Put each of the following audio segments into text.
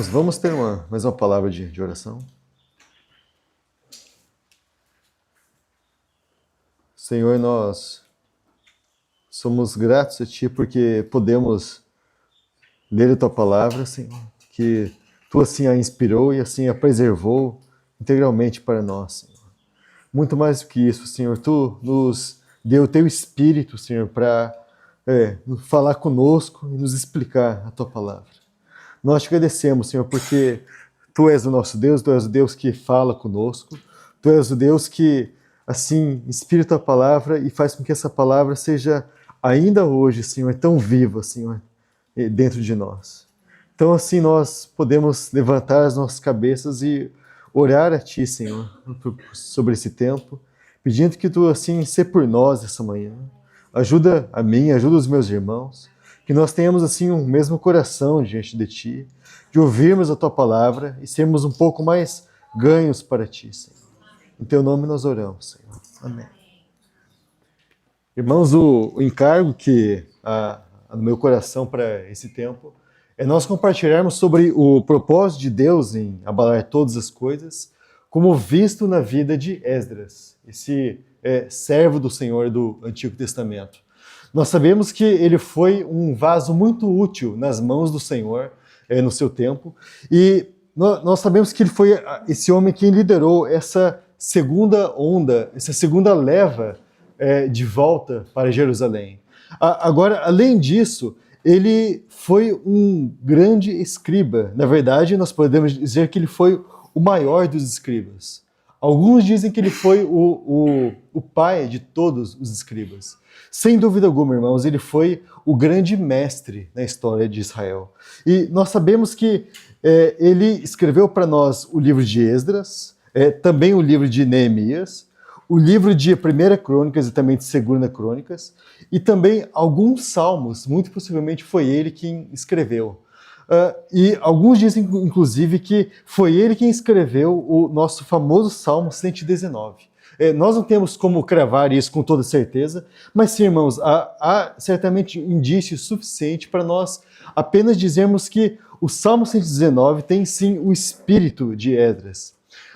Vamos ter mais uma palavra de oração. Senhor, nós somos gratos a Ti porque podemos ler a Tua palavra, Senhor, que Tu assim a inspirou e assim a preservou integralmente para nós, Senhor. Muito mais do que isso, Senhor, Tu nos deu o Teu Espírito, Senhor, para falar conosco e nos explicar a Tua palavra. Nós te agradecemos, Senhor, porque Tu és o nosso Deus, Tu és o Deus que fala conosco, Tu és o Deus que, assim, inspira Tua palavra e faz com que essa palavra seja, ainda hoje, Senhor, tão viva, Senhor, dentro de nós. Então, assim, nós podemos levantar as nossas cabeças e orar a Ti, Senhor, sobre esse tempo, pedindo que Tu, assim, seja por nós essa manhã. Ajuda a mim, ajuda os meus irmãos, que nós tenhamos assim um mesmo coração diante de Ti, de ouvirmos a Tua palavra e sermos um pouco mais ganhos para Ti, Senhor. Em Teu nome nós oramos, Senhor. Amém. Irmãos, o encargo que no meu coração para esse tempo é nós compartilharmos sobre o propósito de Deus em abalar todas as coisas, como visto na vida de Esdras, esse servo do Senhor do Antigo Testamento. Nós sabemos que ele foi um vaso muito útil nas mãos do Senhor no seu tempo, e nós sabemos que ele foi esse homem que liderou essa segunda onda, essa segunda leva de volta para Jerusalém. Agora, além disso, ele foi um grande escriba. Na verdade, nós podemos dizer que ele foi o maior dos escribas. Alguns dizem que ele foi o pai de todos os escribas. Sem dúvida alguma, irmãos, ele foi o grande mestre na história de Israel. E nós sabemos que ele escreveu para nós o livro de Esdras, também o livro de Neemias, o livro de 1 Crônicas e também de 2 Crônicas, e também alguns salmos, muito possivelmente foi ele quem escreveu. E alguns dizem, inclusive, que foi ele quem escreveu o nosso famoso Salmo 119. Nós não temos como cravar isso com toda certeza, mas sim, irmãos, há certamente indício suficiente para nós apenas dizermos que o Salmo 119 tem sim o espírito de Esdras.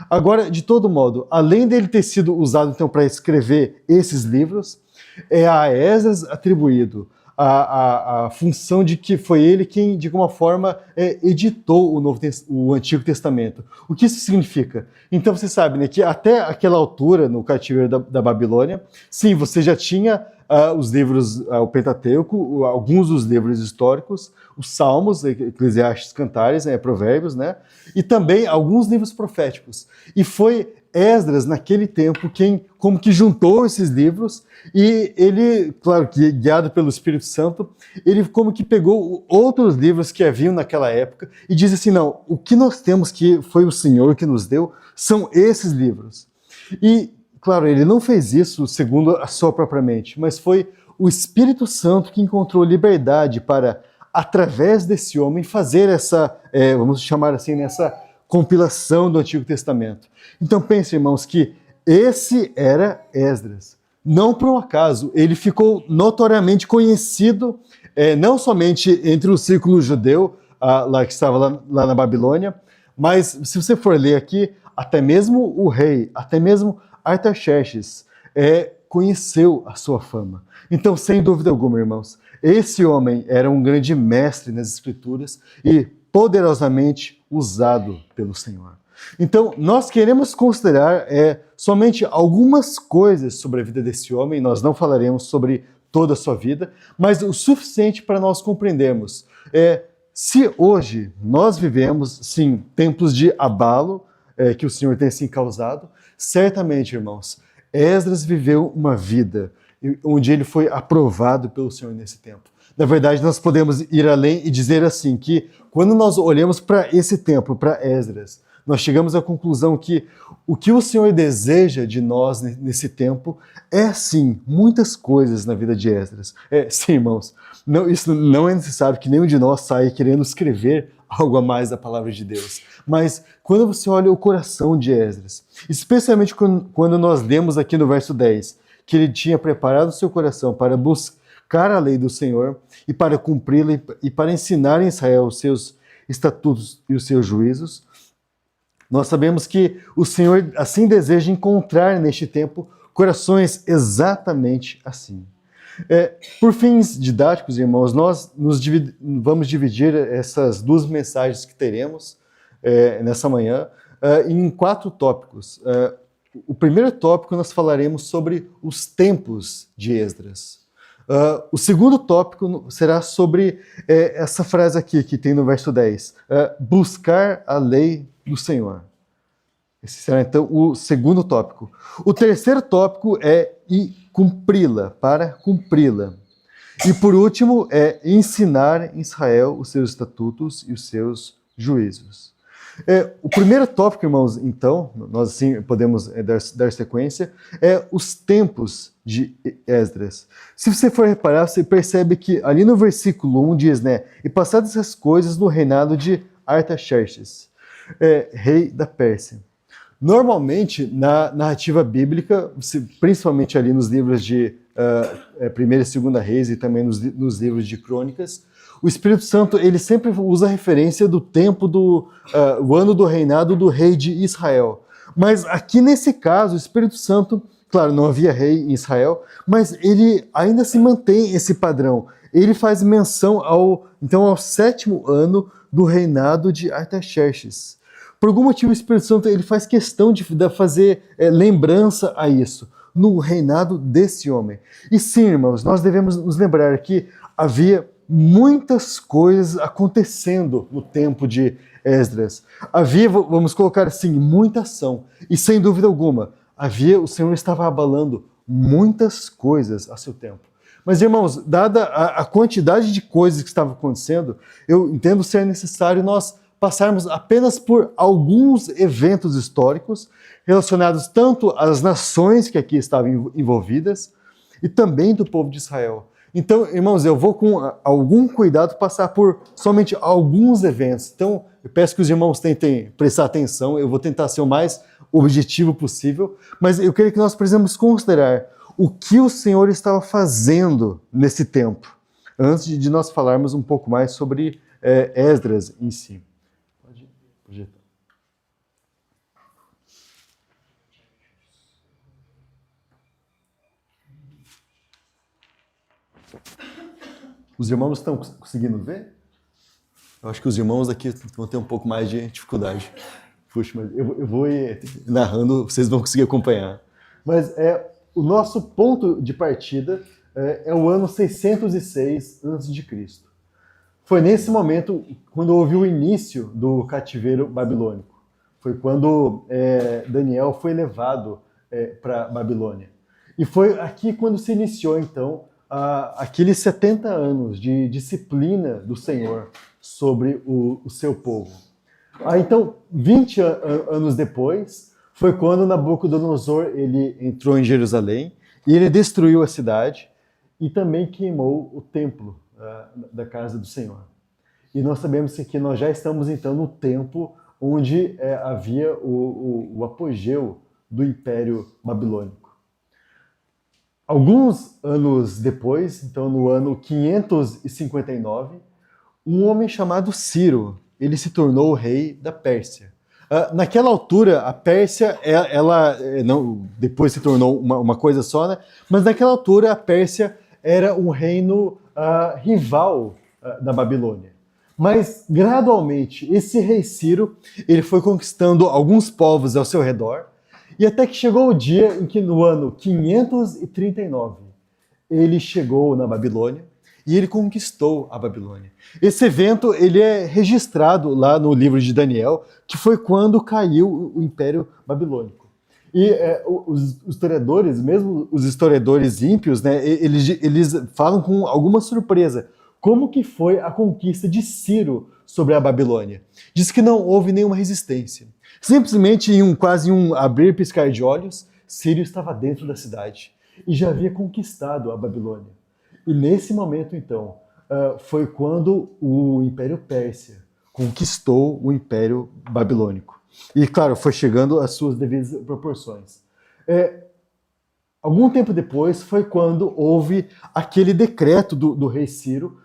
Agora, de todo modo, além dele ter sido usado então para escrever esses livros, é a Esdras atribuído a função de que foi ele quem, de alguma forma, editou o Antigo Testamento. O que isso significa? Então você sabe, né, que até aquela altura, no cativeiro da Babilônia, sim, você já tinha os livros, o Pentateuco, alguns dos livros históricos, os Salmos, Eclesiastes, Cantares, Provérbios, né, e também alguns livros proféticos. E foi Esdras, naquele tempo, quem como que juntou esses livros, e ele, claro que guiado pelo Espírito Santo, ele como que pegou outros livros que haviam naquela época e disse assim, não, o que nós temos que foi o Senhor que nos deu, são esses livros. E, claro, ele não fez isso segundo a sua própria mente, mas foi o Espírito Santo que encontrou liberdade para, através desse homem, fazer essa, vamos chamar assim, essa compilação do Antigo Testamento. Então pense, irmãos, que esse era Esdras. Não por um acaso, ele ficou notoriamente conhecido, não somente entre o círculo judeu, lá que estava lá na Babilônia, mas se você for ler aqui, até mesmo o rei, até mesmo Artaxerxes, conheceu a sua fama. Então, sem dúvida alguma, irmãos, esse homem era um grande mestre nas Escrituras e poderosamente usado pelo Senhor. Então, nós queremos considerar somente algumas coisas sobre a vida desse homem, nós não falaremos sobre toda a sua vida, mas o suficiente para nós compreendermos. Se hoje nós vivemos, sim, tempos de abalo, que o Senhor tem assim causado, certamente, irmãos, Esdras viveu uma vida onde ele foi aprovado pelo Senhor nesse tempo. Na verdade, nós podemos ir além e dizer assim, que quando nós olhamos para esse tempo, para Esdras, nós chegamos à conclusão que o que o Senhor deseja de nós nesse tempo sim, muitas coisas na vida de Esdras. Sim, irmãos, isso não é necessário que nenhum de nós saia querendo escrever algo a mais da palavra de Deus. Mas quando você olha o coração de Esdras, especialmente quando nós lemos aqui no verso 10, que ele tinha preparado o seu coração para buscar a lei do Senhor e para cumpri-la e para ensinar em Israel os seus estatutos e os seus juízos. Nós sabemos que o Senhor assim deseja encontrar neste tempo corações exatamente assim. Por fins didáticos, irmãos, nós vamos dividir essas duas mensagens que teremos nessa manhã em 4 tópicos. O primeiro tópico nós falaremos sobre os tempos de Esdras. O segundo tópico será sobre essa frase aqui que tem no verso 10, buscar a lei do Senhor. Esse será então o segundo tópico. O terceiro tópico é cumpri-la, para cumpri-la. E por último é ensinar em Israel os seus estatutos e os seus juízos. O primeiro tópico, irmãos, então, nós assim podemos dar sequência, os tempos de Esdras. Se você for reparar, você percebe que ali no versículo 1 diz, né, e passadas essas coisas no reinado de Artaxerxes, rei da Pérsia. Normalmente, na narrativa bíblica, principalmente ali nos livros de 1ª e 2ª Reis e também nos livros de Crônicas, o Espírito Santo ele sempre usa a referência do tempo o ano do reinado do rei de Israel. Mas aqui nesse caso, o Espírito Santo, claro, não havia rei em Israel, mas ele ainda se mantém esse padrão. Ele faz menção ao 7º ano do reinado de Artaxerxes. Por algum motivo, o Espírito Santo ele faz questão de fazer lembrança a isso, no reinado desse homem. E sim, irmãos, nós devemos nos lembrar que havia muitas coisas acontecendo no tempo de Esdras. Havia, vamos colocar assim, muita ação. E sem dúvida alguma, o Senhor estava abalando muitas coisas a seu tempo. Mas, irmãos, dada a quantidade de coisas que estavam acontecendo, eu entendo ser necessário nós passarmos apenas por alguns eventos históricos relacionados tanto às nações que aqui estavam envolvidas e também do povo de Israel. Então, irmãos, eu vou com algum cuidado passar por somente alguns eventos. Então, eu peço que os irmãos tentem prestar atenção, eu vou tentar ser o mais objetivo possível, mas eu creio que nós precisamos considerar o que o Senhor estava fazendo nesse tempo, antes de nós falarmos um pouco mais sobre Esdras em si. Pode projetar. Os irmãos estão conseguindo ver? Eu acho que os irmãos aqui vão ter um pouco mais de dificuldade. Puxa, mas eu vou ir narrando, vocês vão conseguir acompanhar. Mas o nosso ponto de partida é o ano 606 a.C. Foi nesse momento quando houve o início do cativeiro babilônico. Foi quando Daniel foi levado para Babilônia. E foi aqui quando se iniciou, então, aqueles 70 anos de disciplina do Senhor sobre o seu povo. Então, 20 anos depois, foi quando Nabucodonosor ele entrou em Jerusalém e ele destruiu a cidade e também queimou o templo da casa do Senhor. E nós sabemos que nós já estamos, então, no tempo onde havia o apogeu do Império Babilônico. Alguns anos depois, então no ano 559, um homem chamado Ciro, ele se tornou o rei da Pérsia. Naquela altura, a Pérsia, ela não, depois se tornou uma coisa só, né? Mas naquela altura a Pérsia era um reino rival da Babilônia. Mas gradualmente, esse rei Ciro, ele foi conquistando alguns povos ao seu redor, e até que chegou o dia em que no ano 539, ele chegou na Babilônia e ele conquistou a Babilônia. Esse evento ele é registrado lá no livro de Daniel, que foi quando caiu o Império Babilônico. E os historiadores, mesmo os historiadores ímpios, né, eles falam com alguma surpresa como que foi a conquista de Ciro sobre a Babilônia. Diz que não houve nenhuma resistência. Simplesmente em quase um abrir e piscar de olhos, Ciro estava dentro da cidade e já havia conquistado a Babilônia. E nesse momento, então, foi quando o Império Pérsia conquistou o Império Babilônico. E, claro, foi chegando às suas devidas proporções. Algum tempo depois foi quando houve aquele decreto do rei Ciro,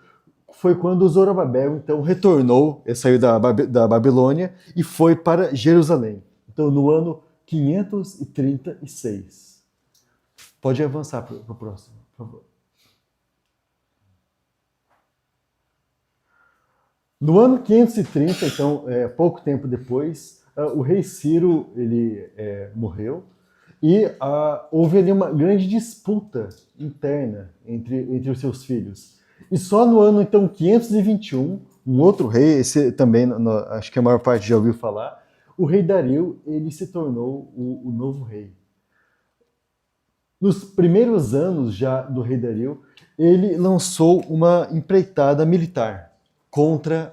foi quando Zorobabel, então, retornou, ele saiu da Babilônia e foi para Jerusalém. Então, no ano 536. Pode avançar para o próximo, por favor. No ano 530, então, pouco tempo depois, o rei Ciro ele morreu e houve ali uma grande disputa interna entre os seus filhos. E só no ano, então, 521, um outro rei, esse também, acho que a maior parte já ouviu falar, o rei Dario, ele se tornou o novo rei. Nos primeiros anos já do rei Dario, ele lançou uma empreitada militar contra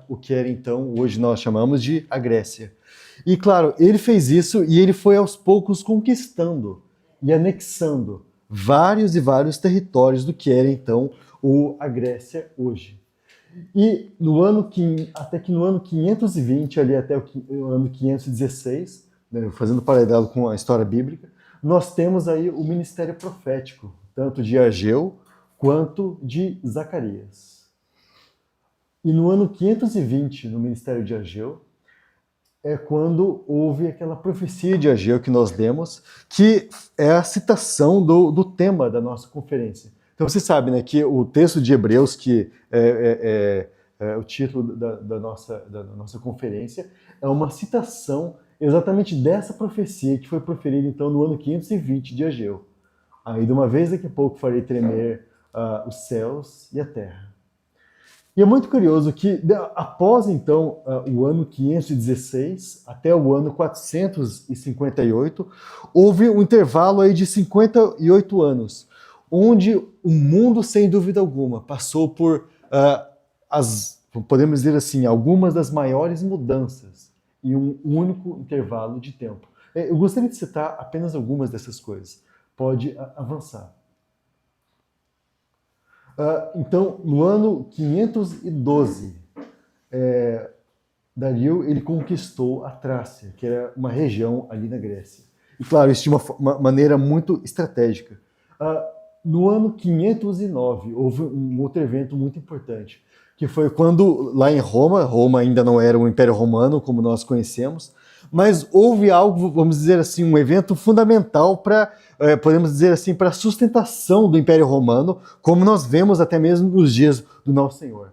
o que era então, hoje nós chamamos de a Grécia. E claro, ele fez isso e ele foi aos poucos conquistando e anexando vários e vários territórios do que era então a Grécia hoje. E até que no ano 520, ali até o ano 516, né, fazendo paralelo com a história bíblica, nós temos aí o ministério profético, tanto de Ageu quanto de Zacarias. E no ano 520, no ministério de Ageu, é quando houve aquela profecia de Ageu que nós demos, que é a citação do tema da nossa conferência. Então você sabe, né, que o texto de Hebreus, que é o título da nossa conferência, é uma citação exatamente dessa profecia que foi proferida então no ano 520 de Ageu. Aí de uma vez daqui a pouco farei tremer os céus e a terra. E é muito curioso que após então o ano 516 até o ano 458, houve um intervalo aí de 58 anos, onde o mundo, sem dúvida alguma, passou por podemos dizer assim, algumas das maiores mudanças em um único intervalo de tempo. Eu gostaria de citar apenas algumas dessas coisas. Pode avançar. Então, no ano 512, Dario ele conquistou a Trácia, que era uma região ali na Grécia. E claro, isso de uma maneira muito estratégica. No ano 509, houve um outro evento muito importante, que foi quando, lá em Roma ainda não era o Império Romano, como nós conhecemos, mas houve algo, vamos dizer assim, um evento fundamental para, podemos dizer assim, para a sustentação do Império Romano, como nós vemos até mesmo nos dias do Nosso Senhor.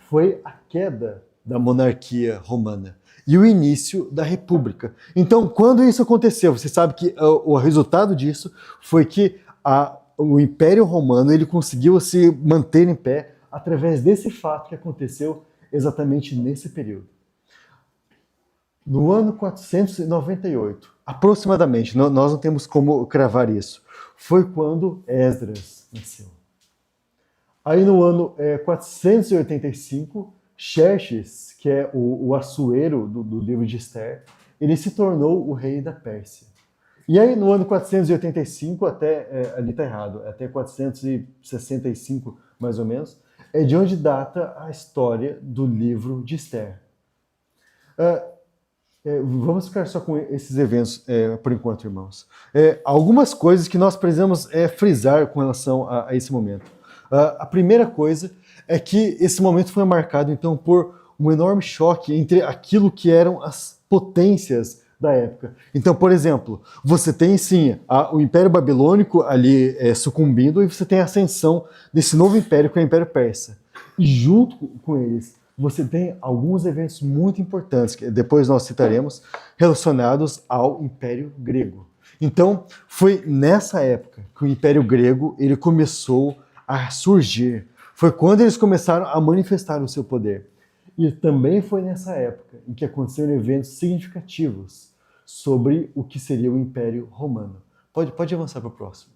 Foi a queda da monarquia romana e o início da República. Então, quando isso aconteceu, você sabe que o resultado disso foi que o Império Romano ele conseguiu se manter em pé através desse fato que aconteceu exatamente nesse período. No ano 498, aproximadamente, nós não temos como cravar isso, foi quando Esdras nasceu. Aí no ano 485, Xerxes, que é o Assuero do livro de Esther, ele se tornou o rei da Pérsia. E aí no ano 485, ali está errado, até 465 mais ou menos, é de onde data a história do livro de Esther. Vamos ficar só com esses eventos por enquanto, irmãos. Algumas coisas que nós precisamos frisar com relação a esse momento. A primeira coisa é que esse momento foi marcado então por um enorme choque entre aquilo que eram as potências da época. Então, por exemplo, você tem sim o Império Babilônico ali sucumbindo e você tem a ascensão desse novo império que é o Império Persa. E junto com eles, você tem alguns eventos muito importantes, que depois nós citaremos, relacionados ao Império Grego. Então, foi nessa época que o Império Grego ele começou a surgir. Foi quando eles começaram a manifestar o seu poder. E também foi nessa época em que aconteceram eventos significativos sobre o que seria o Império Romano. Pode avançar para o próximo.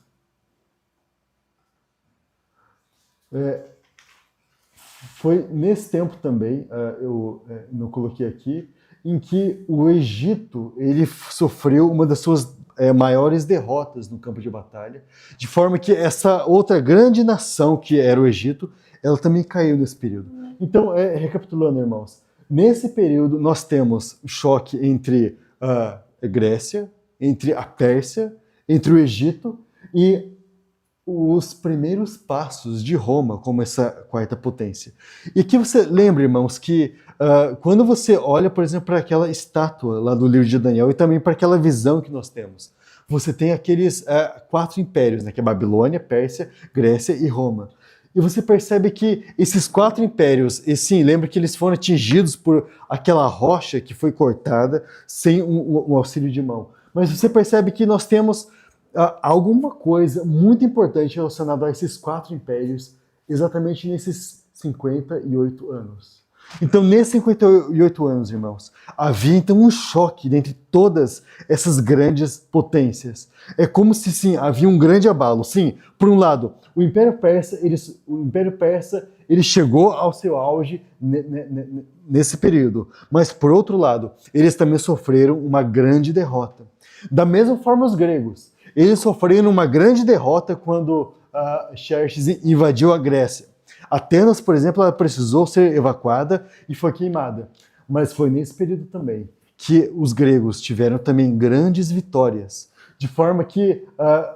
Foi nesse tempo também, eu não coloquei aqui, em que o Egito ele sofreu uma das suas maiores derrotas no campo de batalha, de forma que essa outra grande nação que era o Egito, ela também caiu nesse período. Então, recapitulando, irmãos, nesse período nós temos o choque entre a Grécia, entre a Pérsia, entre o Egito e os primeiros passos de Roma como essa quarta potência. E aqui você lembra, irmãos, que quando você olha, por exemplo, para aquela estátua lá do livro de Daniel e também para aquela visão que nós temos, você tem aqueles quatro impérios, né, que é Babilônia, Pérsia, Grécia e Roma. E você percebe que esses quatro impérios, e sim, lembra que eles foram atingidos por aquela rocha que foi cortada sem um auxílio de mão. Mas você percebe que nós temos alguma coisa muito importante relacionada a esses quatro impérios, exatamente nesses 58 anos. Então, nesses 58 anos, irmãos, havia então um choque entre todas essas grandes potências. É como se, sim, havia um grande abalo. Sim, por um lado, o Império Persa, ele chegou ao seu auge nesse período. Mas, por outro lado, eles também sofreram uma grande derrota. Da mesma forma, os gregos. Eles sofreram uma grande derrota quando Xerxes invadiu a Grécia. Atenas, por exemplo, ela precisou ser evacuada e foi queimada. Mas foi nesse período também que os gregos tiveram também grandes vitórias. De forma que,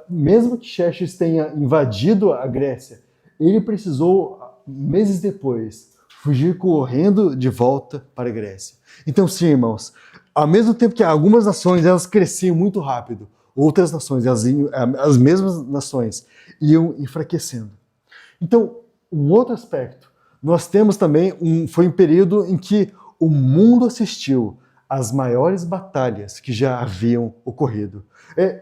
mesmo que Xerxes tenha invadido a Grécia, ele precisou, meses depois, fugir correndo de volta para a Grécia. Então, sim, irmãos, ao mesmo tempo que algumas nações elas cresciam muito rápido, outras nações, as mesmas nações, iam enfraquecendo. Então, um outro aspecto, nós temos também, foi um período em que o mundo assistiu às maiores batalhas que já haviam ocorrido.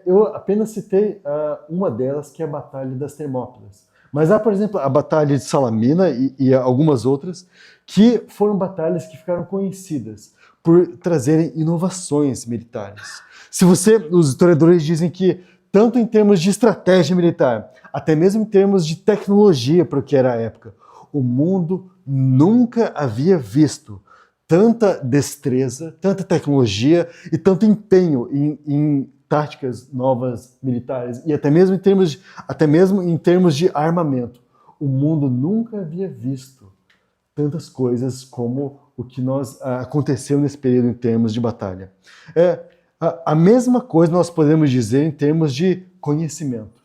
Eu apenas citei uma delas, que é a Batalha das Termópilas. Mas há, por exemplo, a Batalha de Salamina e algumas outras, que foram batalhas que ficaram conhecidas por trazerem inovações militares. Os historiadores dizem que, tanto em termos de estratégia militar, até mesmo em termos de tecnologia para o que era a época, o mundo nunca havia visto tanta destreza, tanta tecnologia e tanto empenho em táticas novas militares e até mesmo em termos de armamento. O mundo nunca havia visto tantas coisas como o que aconteceu nesse período em termos de batalha. A mesma coisa nós podemos dizer em termos de conhecimento.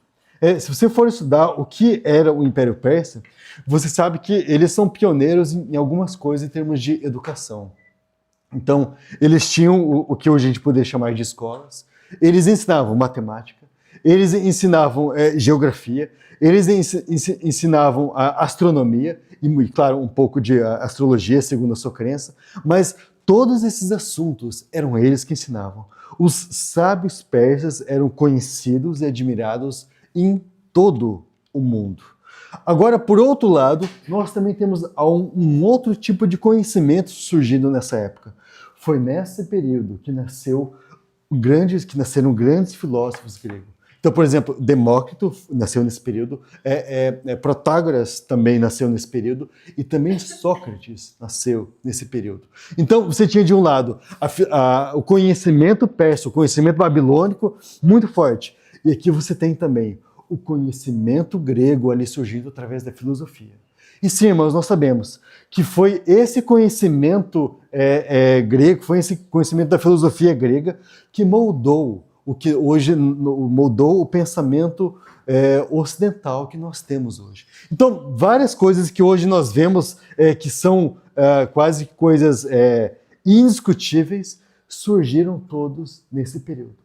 Se você for estudar o que era o Império Persa, você sabe que eles são pioneiros em algumas coisas em termos de educação. Então, eles tinham o que hoje a gente poderia chamar de escolas, eles ensinavam matemática, eles ensinavam geografia, eles ensinavam astronomia, e, claro, um pouco de astrologia, segundo a sua crença, mas todos esses assuntos eram eles que ensinavam. Os sábios persas eram conhecidos e admirados em todo o mundo. Agora, por outro lado, nós também temos um outro tipo de conhecimento surgindo nessa época. Foi nesse período que nasceram grandes filósofos gregos. Então, por exemplo, Demócrito nasceu nesse período, Protágoras também nasceu nesse período, e também Sócrates nasceu nesse período. Então, você tinha de um lado o conhecimento persa, o conhecimento babilônico, muito forte. E aqui você tem também o conhecimento grego ali surgindo através da filosofia. E sim, irmãos, nós sabemos que foi esse conhecimento grego, foi esse conhecimento da filosofia grega que moldou o que hoje moldou o pensamento ocidental que nós temos hoje. Então, várias coisas que hoje nós vemos que são quase coisas indiscutíveis surgiram todos nesse período.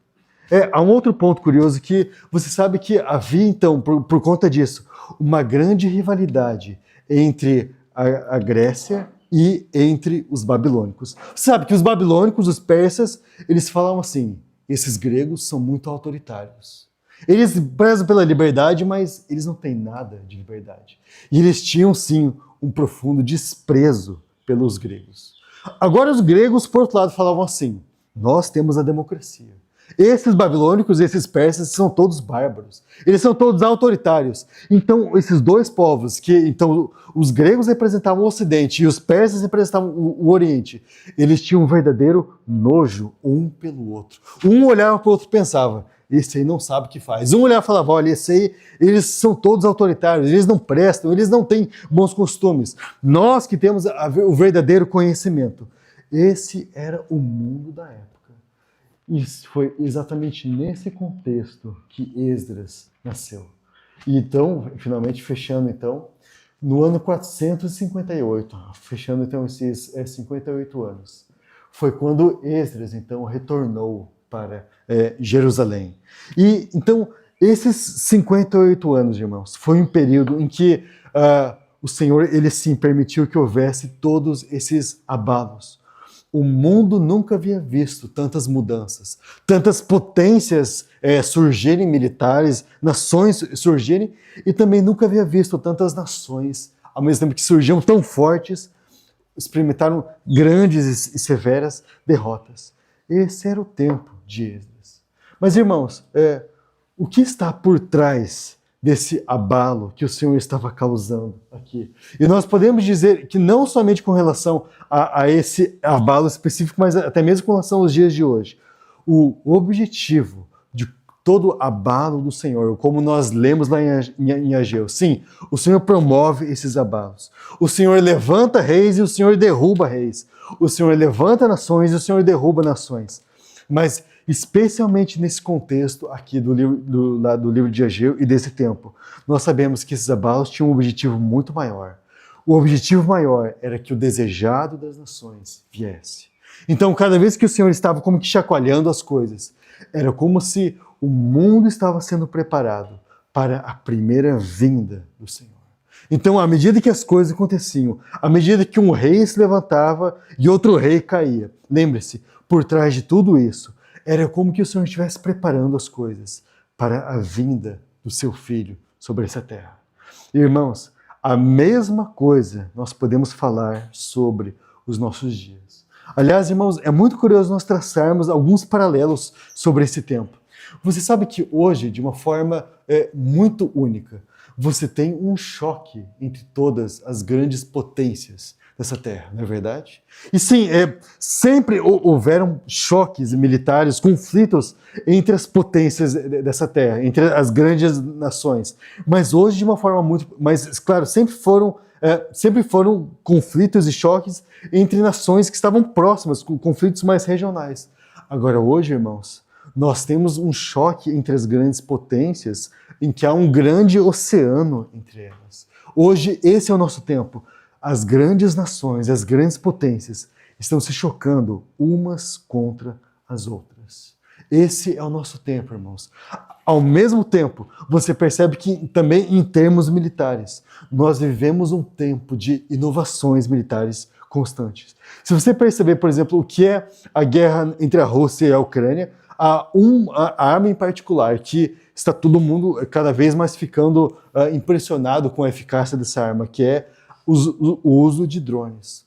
Há um outro ponto curioso que você sabe que havia, então, por conta disso, uma grande rivalidade entre a Grécia e entre os babilônicos. Você sabe que os babilônicos, os persas, eles falavam assim: esses gregos são muito autoritários. Eles prezam pela liberdade, mas eles não têm nada de liberdade. E eles tinham, sim, um profundo desprezo pelos gregos. Agora, os gregos, por outro lado, falavam assim: nós temos a democracia. Esses babilônicos, esses persas, são todos bárbaros. Eles são todos autoritários. Então, esses dois povos, então, os gregos representavam o Ocidente e os persas representavam o Oriente, eles tinham um verdadeiro nojo um pelo outro. Um olhava para o outro e pensava: esse aí não sabe o que faz. Um olhava e falava: olha, esse aí, eles são todos autoritários, eles não prestam, eles não têm bons costumes. Nós que temos o verdadeiro conhecimento. Esse era o mundo da época. E foi exatamente nesse contexto que Esdras nasceu. E então, finalmente fechando então, no ano 458, fechando então esses 58 anos, foi quando Esdras então retornou para Jerusalém. E então, esses 58 anos, irmãos, foi um período em que o Senhor, ele sim permitiu que houvesse todos esses abalos. O mundo nunca havia visto tantas mudanças, tantas potências surgirem militares, nações surgirem, e também nunca havia visto tantas nações, ao mesmo tempo que surgiam tão fortes, experimentaram grandes e severas derrotas. Esse era o tempo de Esdras. Mas, irmãos, o que está por trás desse abalo que o Senhor estava causando aqui? E nós podemos dizer que não somente com relação a esse abalo específico, mas até mesmo com relação aos dias de hoje. O objetivo de todo abalo do Senhor, como nós lemos lá em Ageu, sim, o Senhor promove esses abalos. O Senhor levanta reis e o Senhor derruba reis. O Senhor levanta nações e o Senhor derruba nações. Mas especialmente nesse contexto aqui do livro de Ageu e desse tempo, nós sabemos que esses abalos tinham um objetivo muito maior. O objetivo maior era que o desejado das nações viesse. Então, cada vez que o Senhor estava como que chacoalhando as coisas, era como se o mundo estava sendo preparado para a primeira vinda do Senhor. Então, à medida que as coisas aconteciam, à medida que um rei se levantava e outro rei caía, lembre-se, por trás de tudo isso, era como que o Senhor estivesse preparando as coisas para a vinda do seu Filho sobre essa terra. Irmãos, a mesma coisa nós podemos falar sobre os nossos dias. Aliás, irmãos, é muito curioso nós traçarmos alguns paralelos sobre esse tempo. Você sabe que hoje, de uma forma muito única, você tem um choque entre todas as grandes potências dessa terra, não é verdade? E sim, sempre houveram choques militares, conflitos entre as potências dessa terra, entre as grandes nações. Mas hoje, de uma forma muito... Mas, claro, sempre foram conflitos e choques entre nações que estavam próximas, conflitos mais regionais. Agora, hoje, irmãos, nós temos um choque entre as grandes potências em que há um grande oceano entre elas. Hoje, esse é o nosso tempo. As grandes nações, as grandes potências estão se chocando umas contra as outras. Esse é o nosso tempo, irmãos. Ao mesmo tempo, você percebe que também em termos militares, nós vivemos um tempo de inovações militares constantes. Se você perceber, por exemplo, o que é a guerra entre a Rússia e a Ucrânia, há uma arma em particular que está todo mundo cada vez mais ficando impressionado com a eficácia dessa arma, que é o uso de drones.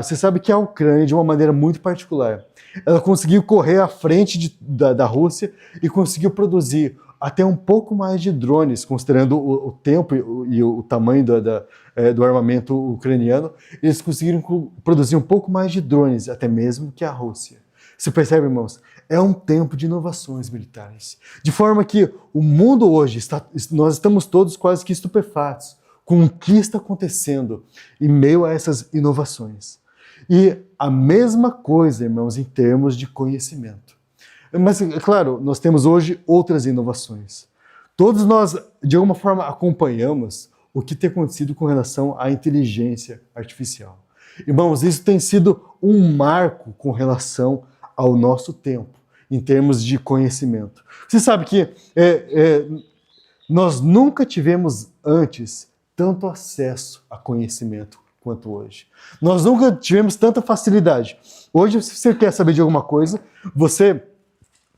Você sabe que a Ucrânia, de uma maneira muito particular, ela conseguiu correr à frente da Rússia e conseguiu produzir até um pouco mais de drones, considerando o tempo e o tamanho do armamento ucraniano, eles conseguiram produzir um pouco mais de drones, até mesmo que a Rússia. Você percebe, irmãos? É um tempo de inovações militares. De forma que o mundo hoje, nós estamos todos quase que estupefatos com o que está acontecendo em meio a essas inovações. E a mesma coisa, irmãos, em termos de conhecimento. Mas, é claro, nós temos hoje outras inovações. Todos nós, de alguma forma, acompanhamos o que tem acontecido com relação à inteligência artificial. Irmãos, isso tem sido um marco com relação ao nosso tempo, em termos de conhecimento. Você sabe que nós nunca tivemos antes tanto acesso a conhecimento quanto hoje. Nós nunca tivemos tanta facilidade. Hoje, se você quer saber de alguma coisa, você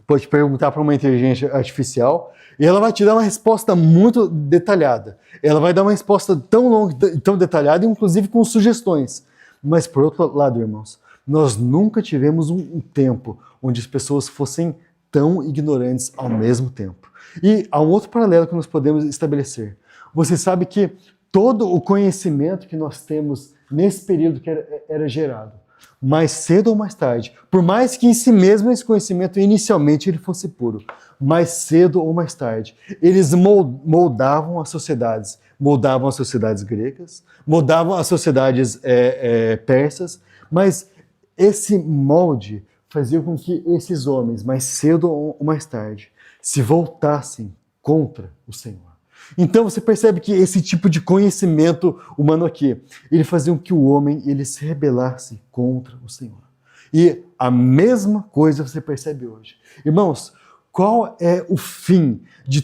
pode perguntar para uma inteligência artificial e ela vai te dar uma resposta muito detalhada. Ela vai dar uma resposta tão longa e tão detalhada, inclusive com sugestões. Mas, por outro lado, irmãos, nós nunca tivemos um tempo onde as pessoas fossem tão ignorantes ao mesmo tempo. E há um outro paralelo que nós podemos estabelecer. Você sabe que todo o conhecimento que nós temos nesse período que era gerado, mais cedo ou mais tarde, por mais que em si mesmo esse conhecimento inicialmente ele fosse puro, mais cedo ou mais tarde, eles moldavam as sociedades gregas, moldavam as sociedades persas, mas esse molde fazia com que esses homens, mais cedo ou mais tarde, se voltassem contra o Senhor. Então você percebe que esse tipo de conhecimento humano aqui, ele fazia com que o homem ele se rebelasse contra o Senhor. E a mesma coisa você percebe hoje. Irmãos, qual é o fim de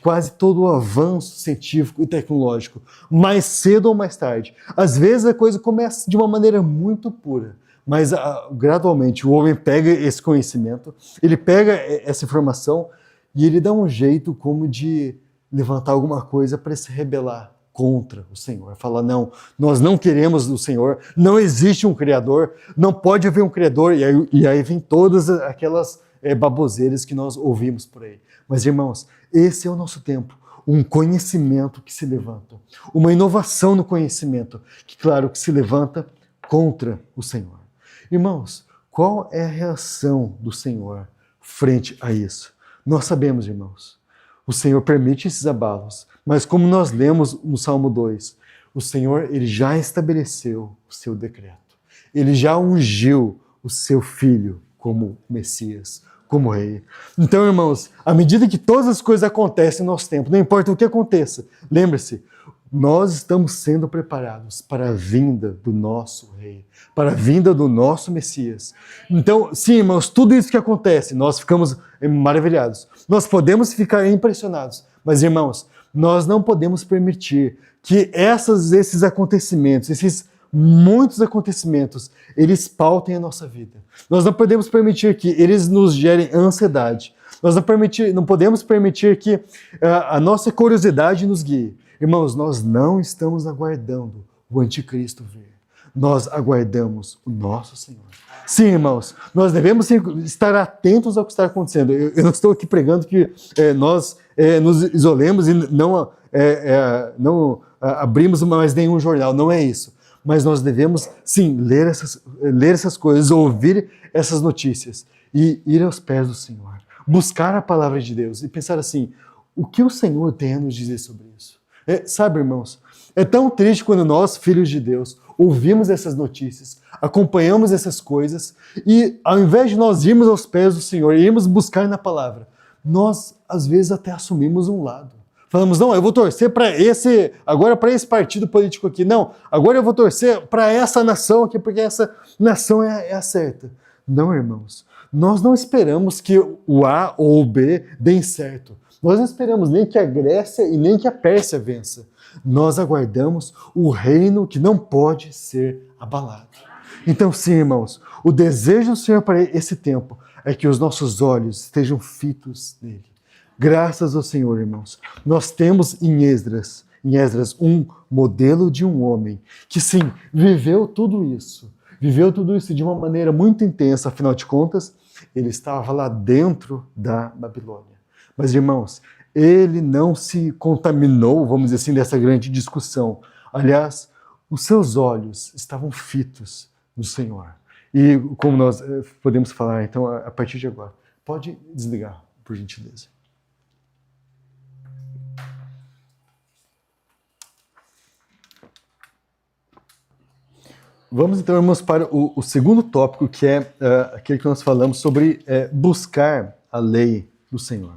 quase todo o avanço científico e tecnológico? Mais cedo ou mais tarde. Às vezes a coisa começa de uma maneira muito pura, mas gradualmente o homem pega esse conhecimento, ele pega essa informação e ele dá um jeito como de levantar alguma coisa para se rebelar contra o Senhor. Falar, não, nós não queremos o Senhor, não existe um Criador, não pode haver um Criador, e aí vem todas aquelas baboseiras que nós ouvimos por aí. Mas, irmãos, esse é o nosso tempo, um conhecimento que se levanta, uma inovação no conhecimento, que claro, que se levanta contra o Senhor. Irmãos, qual é a reação do Senhor frente a isso? Nós sabemos, irmãos, o Senhor permite esses abalos, mas como nós lemos no Salmo 2, o Senhor ele já estabeleceu o seu decreto. Ele já ungiu o seu filho como Messias, como rei. Então, irmãos, à medida que todas as coisas acontecem no nosso tempo, não importa o que aconteça, lembre-se, nós estamos sendo preparados para a vinda do nosso rei, para a vinda do nosso Messias. Então, sim, irmãos, tudo isso que acontece, nós ficamos maravilhados. Nós podemos ficar impressionados, mas, irmãos, nós não podemos permitir que esses acontecimentos, esses muitos acontecimentos, eles pautem a nossa vida. Nós não podemos permitir que eles nos gerem ansiedade. Nós não podemos permitir que a nossa curiosidade nos guie. Irmãos, nós não estamos aguardando o anticristo vir. Nós aguardamos o nosso Senhor. Sim, irmãos, nós devemos estar atentos ao que está acontecendo. Eu não estou aqui pregando que nós nos isolemos e não abrimos mais nenhum jornal. Não é isso. Mas nós devemos, sim, ler essas coisas, ouvir essas notícias e ir aos pés do Senhor. Buscar a palavra de Deus e pensar assim, o que o Senhor tem a nos dizer sobre isso? Sabe, irmãos, é tão triste quando nós, filhos de Deus, ouvimos essas notícias, acompanhamos essas coisas e ao invés de nós irmos aos pés do Senhor e irmos buscar na palavra, nós às vezes até assumimos um lado. Falamos, não, eu vou torcer agora para esse partido político aqui. Não, agora eu vou torcer para essa nação aqui, porque essa nação é a certa. Não, irmãos, nós não esperamos que o A ou o B deem certo. Nós não esperamos nem que a Grécia e nem que a Pérsia vença. Nós aguardamos o reino que não pode ser abalado. Então, sim, irmãos, o desejo do Senhor para esse tempo é que os nossos olhos estejam fitos nele. Graças ao Senhor, irmãos, nós temos em Esdras um modelo de um homem que, sim, viveu tudo isso de uma maneira muito intensa, afinal de contas, ele estava lá dentro da Babilônia. Mas, irmãos, ele não se contaminou, vamos dizer assim, dessa grande discussão. Aliás, os seus olhos estavam fitos no Senhor. E como nós podemos falar, então, a partir de agora, pode desligar, por gentileza. Vamos então, irmãos, para o segundo tópico, que é aquele que nós falamos sobre buscar a lei do Senhor.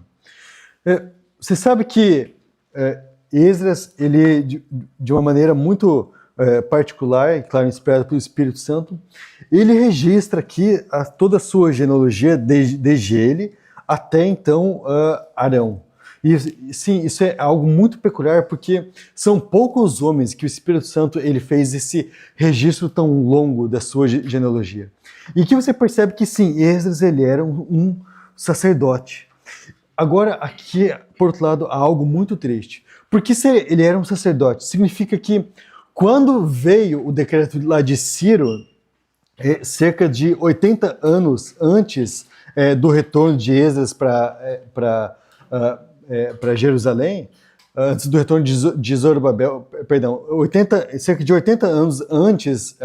Você sabe que Esdras, ele, de uma maneira muito particular, claro, inspirado pelo Espírito Santo, ele registra aqui toda a sua genealogia, desde ele até então Arão. E sim, isso é algo muito peculiar, porque são poucos homens que o Espírito Santo ele fez esse registro tão longo da sua genealogia. E que você percebe que sim, Esdras ele era um sacerdote. Agora, aqui, por outro lado, há algo muito triste. Porque se ele era um sacerdote, significa que quando veio o decreto lá de Ciro, cerca de 80 anos antes do retorno de Esdras para Jerusalém, antes do retorno de Zorobabel, cerca de 80 anos antes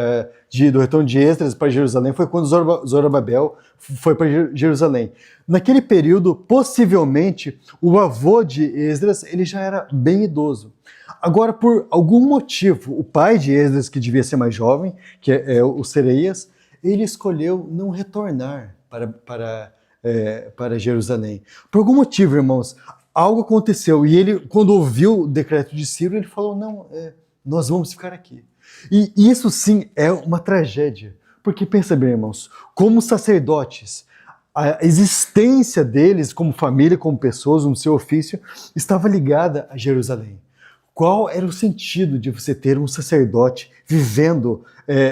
do retorno de Esdras para Jerusalém, foi quando Zorobabel foi para Jerusalém. Naquele período, possivelmente, o avô de Esdras ele já era bem idoso. Agora, por algum motivo, o pai de Esdras, que devia ser mais jovem, que é o Sereias, ele escolheu não retornar para Jerusalém. Por algum motivo, irmãos, algo aconteceu. E ele, quando ouviu o decreto de Ciro, ele falou, não, nós vamos ficar aqui. E isso sim é uma tragédia. Porque pensa bem, irmãos, como sacerdotes, a existência deles como família, como pessoas, no seu ofício, estava ligada a Jerusalém. Qual era o sentido de você ter um sacerdote vivendo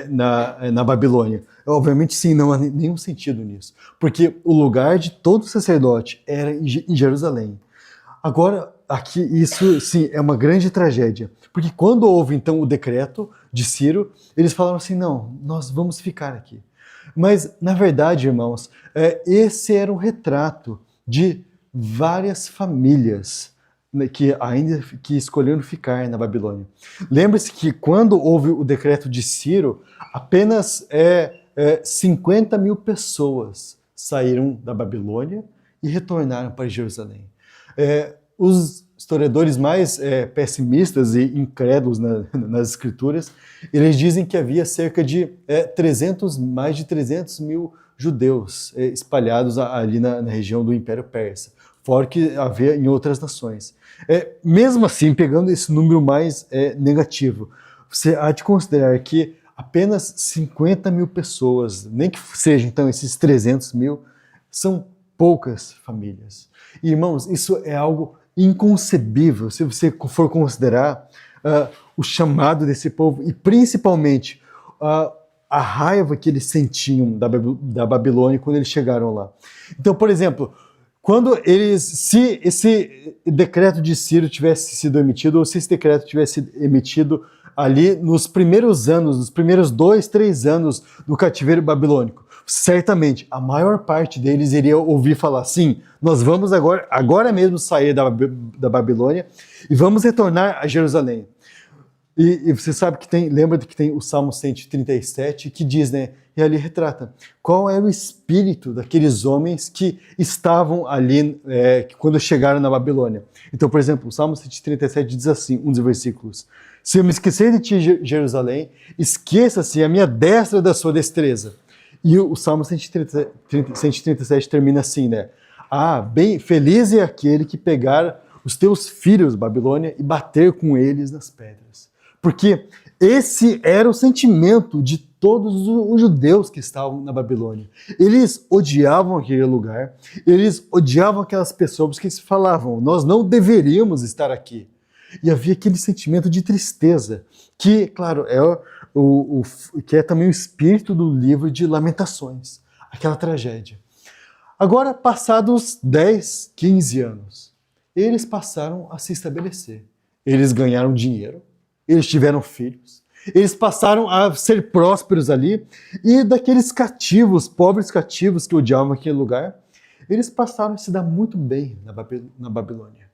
na Babilônia? Obviamente sim, não há nenhum sentido nisso. Porque o lugar de todo sacerdote era em Jerusalém. Agora, aqui, isso sim é uma grande tragédia. Porque quando houve então o decreto de Ciro, eles falaram assim, não, nós vamos ficar aqui. Mas, na verdade, irmãos, esse era um retrato de várias famílias, né, que escolheram ficar na Babilônia. Lembre-se que quando houve o decreto de Ciro, apenas 50 mil pessoas saíram da Babilônia e retornaram para Jerusalém. Os historiadores mais pessimistas e incrédulos nas escrituras, eles dizem que havia cerca de mais de 300 mil judeus espalhados ali na região do Império Persa, fora que havia em outras nações. Mesmo assim, pegando esse número mais negativo, você há de considerar que apenas 50 mil pessoas, nem que sejam então esses 300 mil, são poucas famílias. E, irmãos, isso é algo inconcebível se você for considerar o chamado desse povo e principalmente a raiva que eles sentiam da Babilônia quando eles chegaram lá. Então, por exemplo, se esse decreto de Ciro tivesse sido emitido, ou se esse decreto tivesse sido emitido ali nos primeiros anos, nos primeiros 2, 3 anos do cativeiro babilônico, certamente a maior parte deles iria ouvir falar, sim, nós vamos agora mesmo sair da Babilônia e vamos retornar a Jerusalém. E você sabe que lembra que tem o Salmo 137 que diz, né, e ali retrata qual era o espírito daqueles homens que estavam ali quando chegaram na Babilônia. Então, por exemplo, o Salmo 137 diz assim, um dos versículos, se eu me esquecer de ti, Jerusalém, esqueça-se a minha destra da sua destreza. E o Salmo 137 termina assim, né? Bem feliz é aquele que pegar os teus filhos, Babilônia, e bater com eles nas pedras. Porque esse era o sentimento de todos os judeus que estavam na Babilônia. Eles odiavam aquele lugar, eles odiavam aquelas pessoas que falavam, nós não deveríamos estar aqui. E havia aquele sentimento de tristeza, que, claro, que é também o espírito do livro de Lamentações, aquela tragédia. Agora, passados 10, 15 anos, eles passaram a se estabelecer. Eles ganharam dinheiro, eles tiveram filhos, eles passaram a ser prósperos ali, e daqueles cativos, pobres cativos que odiavam aquele lugar, eles passaram a se dar muito bem na Babilônia.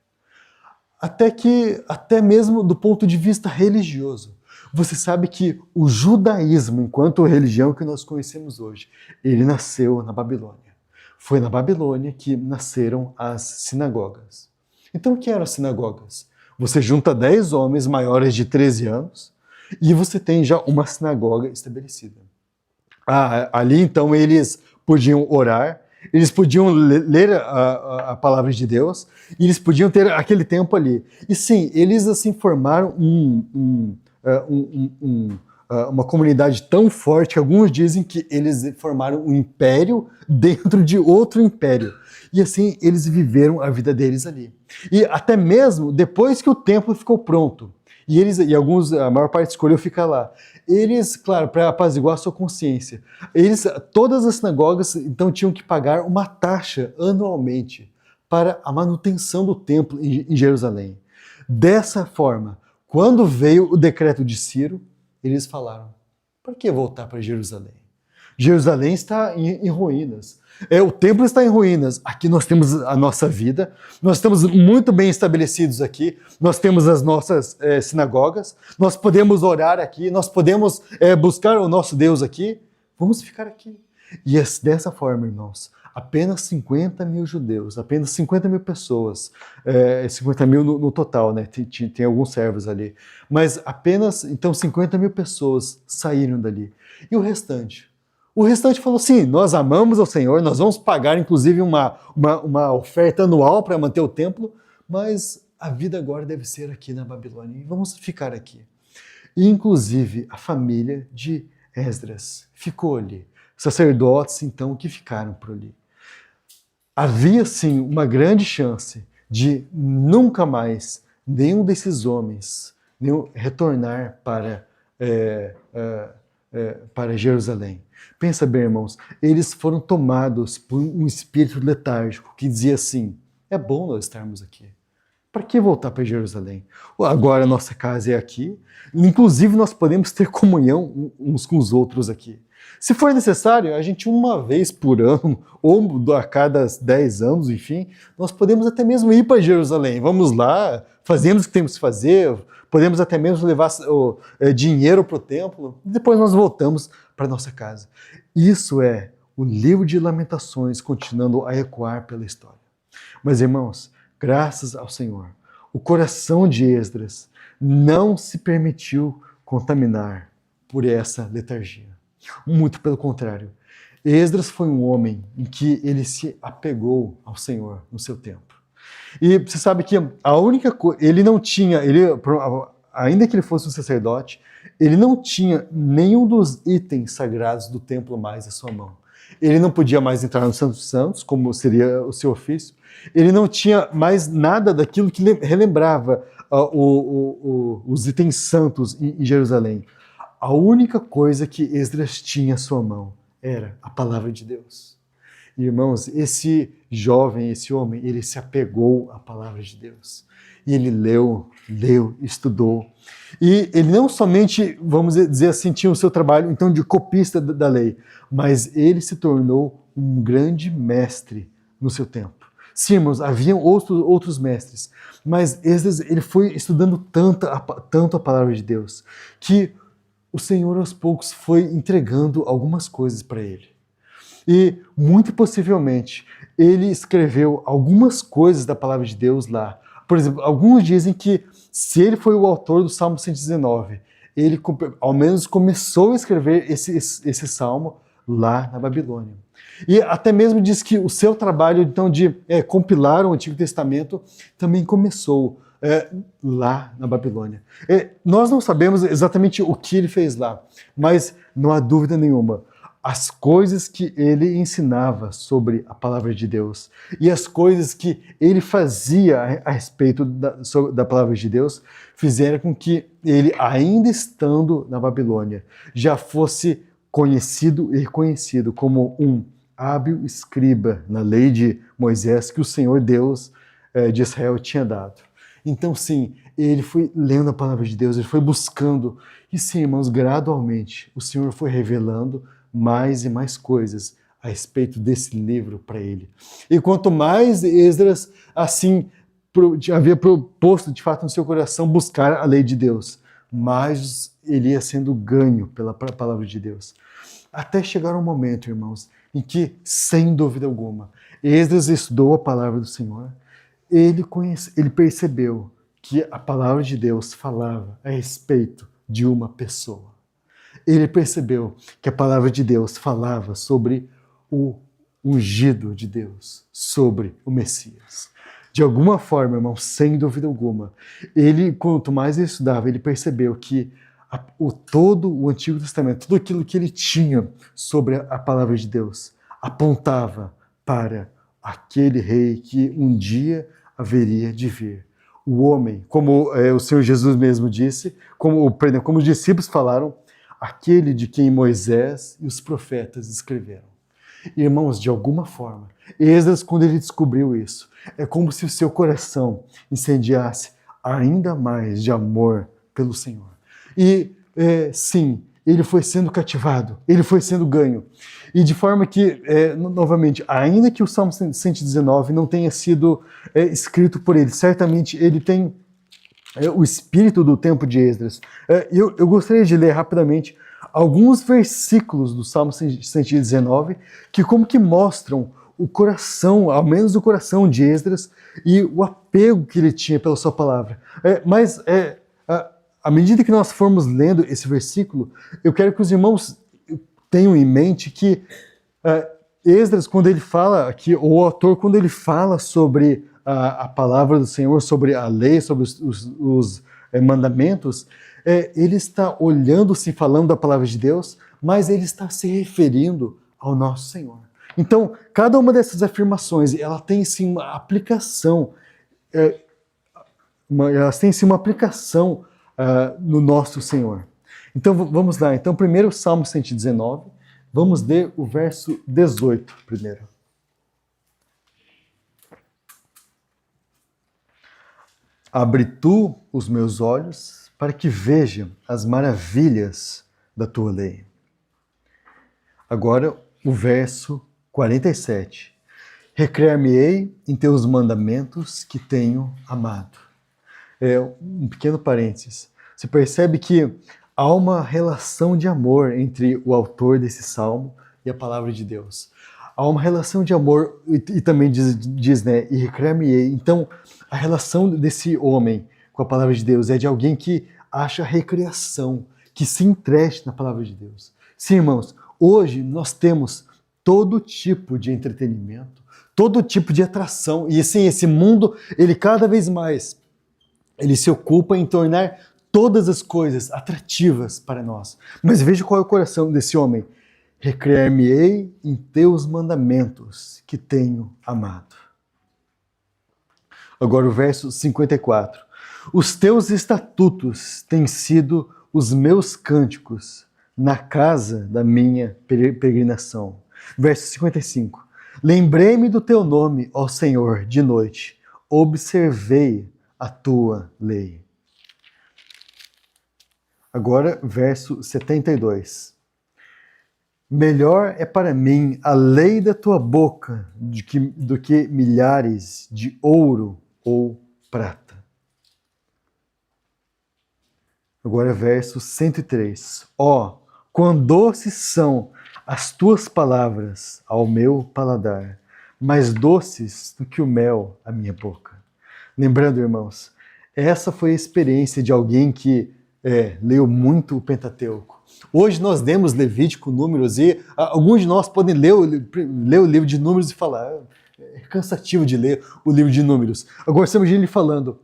Até mesmo do ponto de vista religioso. Você sabe que o judaísmo, enquanto religião que nós conhecemos hoje, ele nasceu na Babilônia. Foi na Babilônia que nasceram as sinagogas. Então, o que eram as sinagogas? Você junta 10 homens maiores de 13 anos e você tem já uma sinagoga estabelecida. Ali, então, eles podiam orar, eles podiam ler a palavra de Deus e eles podiam ter aquele tempo ali. E sim, eles assim formaram uma comunidade tão forte que alguns dizem que eles formaram um império dentro de outro império. E assim eles viveram a vida deles ali. E até mesmo depois que o templo ficou pronto, a maior parte escolheu ficar lá. Eles, claro, para apaziguar a sua consciência, todas as sinagogas então tinham que pagar uma taxa anualmente para a manutenção do templo em Jerusalém. Dessa forma, quando veio o decreto de Ciro, eles falaram, por que voltar para Jerusalém? Jerusalém está em ruínas. O templo está em ruínas. Aqui nós temos a nossa vida, nós estamos muito bem estabelecidos aqui, nós temos as nossas sinagogas, nós podemos orar aqui, nós podemos buscar o nosso Deus aqui, vamos ficar aqui. E dessa forma, irmãos, apenas 50 mil judeus, apenas 50 mil pessoas, 50 mil no total, né? Tem alguns servos ali, mas apenas, então, 50 mil pessoas saíram dali. E o restante? O restante falou, sim, nós amamos ao Senhor, nós vamos pagar inclusive uma oferta anual para manter o templo, mas a vida agora deve ser aqui na Babilônia e vamos ficar aqui. E, inclusive, a família de Esdras ficou ali. Sacerdotes, então, que ficaram por ali. Havia, sim, uma grande chance de nunca mais nenhum desses homens retornar para Jerusalém. Pensa bem, irmãos, eles foram tomados por um espírito letárgico que dizia assim, é bom nós estarmos aqui. Para que voltar para Jerusalém? Agora a nossa casa é aqui, inclusive nós podemos ter comunhão uns com os outros aqui. Se for necessário, a gente uma vez por ano, ou a cada 10 anos, enfim, nós podemos até mesmo ir para Jerusalém. Vamos lá, fazemos o que temos que fazer, podemos até mesmo levar dinheiro para o templo, e depois nós voltamos para nossa casa. Isso é o livro de Lamentações continuando a ecoar pela história. Mas, irmãos, graças ao Senhor, o coração de Esdras não se permitiu contaminar por essa letargia. Muito pelo contrário. Esdras foi um homem em que ele se apegou ao Senhor no seu tempo. E você sabe que a única coisa, ele não tinha, ainda que ele fosse um sacerdote, ele não tinha nenhum dos itens sagrados do templo mais em sua mão. Ele não podia mais entrar no Santo dos Santos, como seria o seu ofício. Ele não tinha mais nada daquilo que relembrava os itens santos em Jerusalém. A única coisa que Esdras tinha à sua mão era a palavra de Deus. Irmãos, esse jovem, esse homem, ele se apegou à palavra de Deus. E ele leu, estudou. E ele não somente, vamos dizer assim, tinha o seu trabalho então de copista da lei, mas ele se tornou um grande mestre no seu tempo. Sim, irmãos, haviam outros mestres, mas Esdras, ele foi estudando tanto a palavra de Deus, que o Senhor aos poucos foi entregando algumas coisas para ele. E, muito possivelmente, ele escreveu algumas coisas da palavra de Deus lá. Por exemplo, alguns dizem que se ele foi o autor do Salmo 119, ele ao menos começou a escrever esse salmo lá na Babilônia. E até mesmo diz que o seu trabalho então de compilar o Antigo Testamento também começou lá na Babilônia. Nós não sabemos exatamente o que ele fez lá, mas não há dúvida nenhuma. As coisas que ele ensinava sobre a palavra de Deus e as coisas que ele fazia a respeito da palavra de Deus fizeram com que ele, ainda estando na Babilônia, já fosse conhecido e reconhecido como um hábil escriba na lei de Moisés que o Senhor Deus de Israel tinha dado. Então, sim, ele foi lendo a palavra de Deus, ele foi buscando. E sim, irmãos, gradualmente o Senhor foi revelando mais e mais coisas a respeito desse livro para ele. E quanto mais Esdras, assim, havia proposto de fato no seu coração buscar a lei de Deus, mais ele ia sendo ganho pela palavra de Deus. Até chegar um momento, irmãos, em que, sem dúvida alguma, Esdras estudou a palavra do Senhor, ele percebeu que a palavra de Deus falava a respeito de uma pessoa. Ele percebeu que a palavra de Deus falava sobre o ungido de Deus, sobre o Messias. De alguma forma, irmão, sem dúvida alguma, quanto mais ele estudava, ele percebeu que todo o Antigo Testamento, tudo aquilo que ele tinha sobre a palavra de Deus, apontava para aquele rei que um dia haveria de vir. O homem, como o Senhor Jesus mesmo disse, como os discípulos falaram, aquele de quem Moisés e os profetas escreveram. Irmãos, de alguma forma, Esdras, quando ele descobriu isso, é como se o seu coração incendiasse ainda mais de amor pelo Senhor. E, sim, ele foi sendo cativado, ele foi sendo ganho. E de forma que, novamente, ainda que o Salmo 119 não tenha sido escrito por ele, certamente ele tem o espírito do tempo de Esdras. Eu gostaria de ler rapidamente alguns versículos do Salmo 119 que como que mostram o coração, ao menos o coração de Esdras e o apego que ele tinha pela sua palavra. Mas à medida que nós formos lendo esse versículo, eu quero que os irmãos tenham em mente que Esdras, quando ele fala aqui, o autor, quando ele fala sobre a palavra do Senhor, sobre a lei, sobre os mandamentos, ele está olhando, se falando da palavra de Deus, mas ele está se referindo ao nosso Senhor. Então, cada uma dessas afirmações, ela tem sim uma aplicação, elas têm sim uma aplicação no nosso Senhor. Então, vamos lá. Então, primeiro, Salmo 119, vamos ler o verso 18 primeiro. Abre tu os meus olhos para que vejam as maravilhas da tua lei. Agora, o verso 47. Recrear-me-ei em teus mandamentos que tenho amado. Um pequeno parênteses. Você percebe que há uma relação de amor entre o autor desse salmo e a palavra de Deus. Há uma relação de amor, e também diz, né, e recrear-me-ei. Então, a relação desse homem com a palavra de Deus é de alguém que acha recreação, que se entrete na palavra de Deus. Sim, irmãos, hoje nós temos todo tipo de entretenimento, todo tipo de atração, e assim, esse mundo, ele cada vez mais, ele se ocupa em tornar todas as coisas atrativas para nós. Mas veja qual é o coração desse homem. Recrear-me-ei em teus mandamentos que tenho amado. Agora o verso 54. Os teus estatutos têm sido os meus cânticos na casa da minha peregrinação. Verso 55. Lembrei-me do teu nome, ó Senhor, de noite. Observei a tua lei. Agora, verso 72. Melhor é para mim a lei da tua boca do que milhares de ouro ou prata. Agora, verso 103. Ó, quão doces são as tuas palavras ao meu paladar, mais doces do que o mel à minha boca. Lembrando, irmãos, essa foi a experiência de alguém que leu muito o Pentateuco. Hoje nós lemos Levítico, Números, e alguns de nós podem ler o livro de Números e falar, é cansativo de ler o livro de Números. Agora estamos ele falando,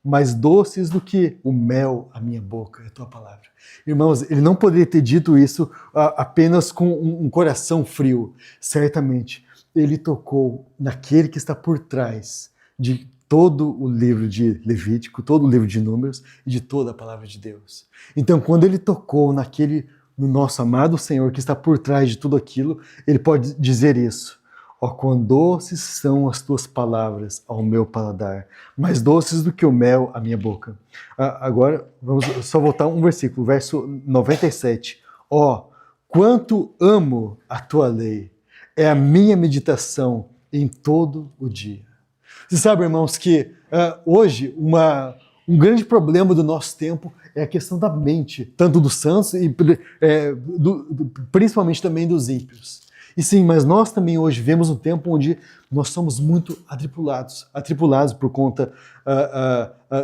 mais doces do que o mel à minha boca, é a tua palavra. Irmãos, ele não poderia ter dito isso apenas com um coração frio. Certamente, ele tocou naquele que está por trás de todo o livro de Levítico, todo o livro de Números e de toda a palavra de Deus. Então, quando ele tocou no nosso amado Senhor que está por trás de tudo aquilo, ele pode dizer isso. Ó, quão doces são as tuas palavras ao meu paladar, mais doces do que o mel à minha boca. Agora, vamos só voltar um versículo, verso 97. Ó, quanto amo a tua lei, é a minha meditação em todo o dia. Você sabe, irmãos, que hoje um grande problema do nosso tempo é a questão da mente, tanto dos santos e principalmente também dos ímpios. E sim, mas nós também hoje vivemos um tempo onde nós somos muito atribulados por conta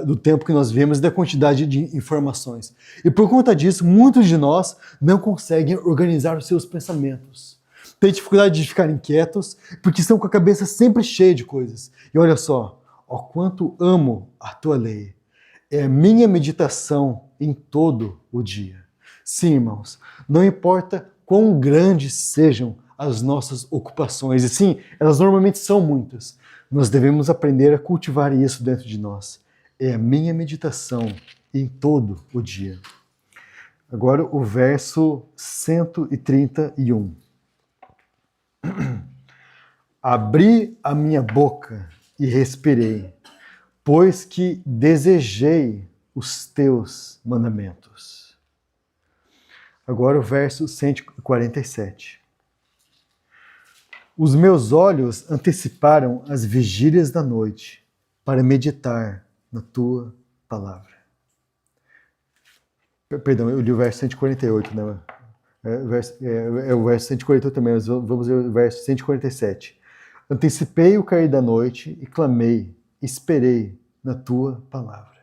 do tempo que nós vivemos e da quantidade de informações. E por conta disso, muitos de nós não conseguem organizar os seus pensamentos. Têm dificuldade de ficarem quietos, porque estão com a cabeça sempre cheia de coisas. E olha só, ó quanto amo a tua lei. É a minha meditação em todo o dia. Sim, irmãos, não importa quão grandes sejam as nossas ocupações, e sim, elas normalmente são muitas, nós devemos aprender a cultivar isso dentro de nós. É a minha meditação em todo o dia. Agora o verso 131. Abri a minha boca e respirei, pois que desejei os teus mandamentos. Agora o verso 147. Os meus olhos anteciparam as vigílias da noite para meditar na tua palavra. Perdão, eu li o verso 148, né? O verso 148 também, mas vamos ver o verso 147. Antecipei o cair da noite e clamei, esperei na tua palavra.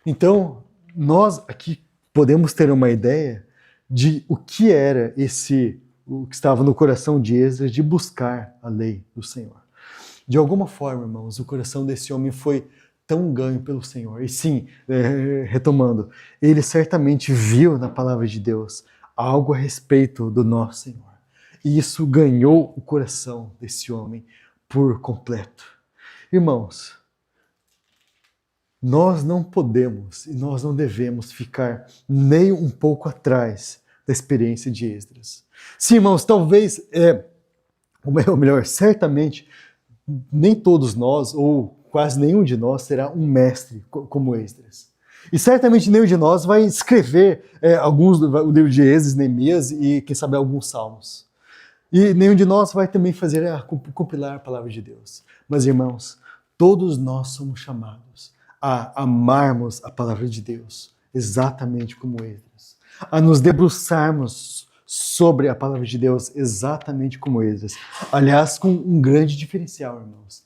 Então, nós aqui podemos ter uma ideia de o que era o que estava no coração de Esdras de buscar a lei do Senhor. De alguma forma, irmãos, o coração desse homem foi tão ganho pelo Senhor. E sim, retomando, ele certamente viu na palavra de Deus algo a respeito do nosso Senhor. E isso ganhou o coração desse homem por completo. Irmãos, nós não podemos e nós não devemos ficar nem um pouco atrás da experiência de Esdras. Sim, irmãos, talvez, ou melhor, certamente, nem todos nós, ou quase nenhum de nós, será um mestre como Esdras. E certamente nenhum de nós vai escrever o livro de Esdras, Neemias e, quem sabe, alguns salmos. E nenhum de nós vai também compilar a palavra de Deus. Mas, irmãos, todos nós somos chamados a amarmos a palavra de Deus, exatamente como Esdras. A nos debruçarmos sobre a palavra de Deus, exatamente como Esdras. Aliás, com um grande diferencial, irmãos.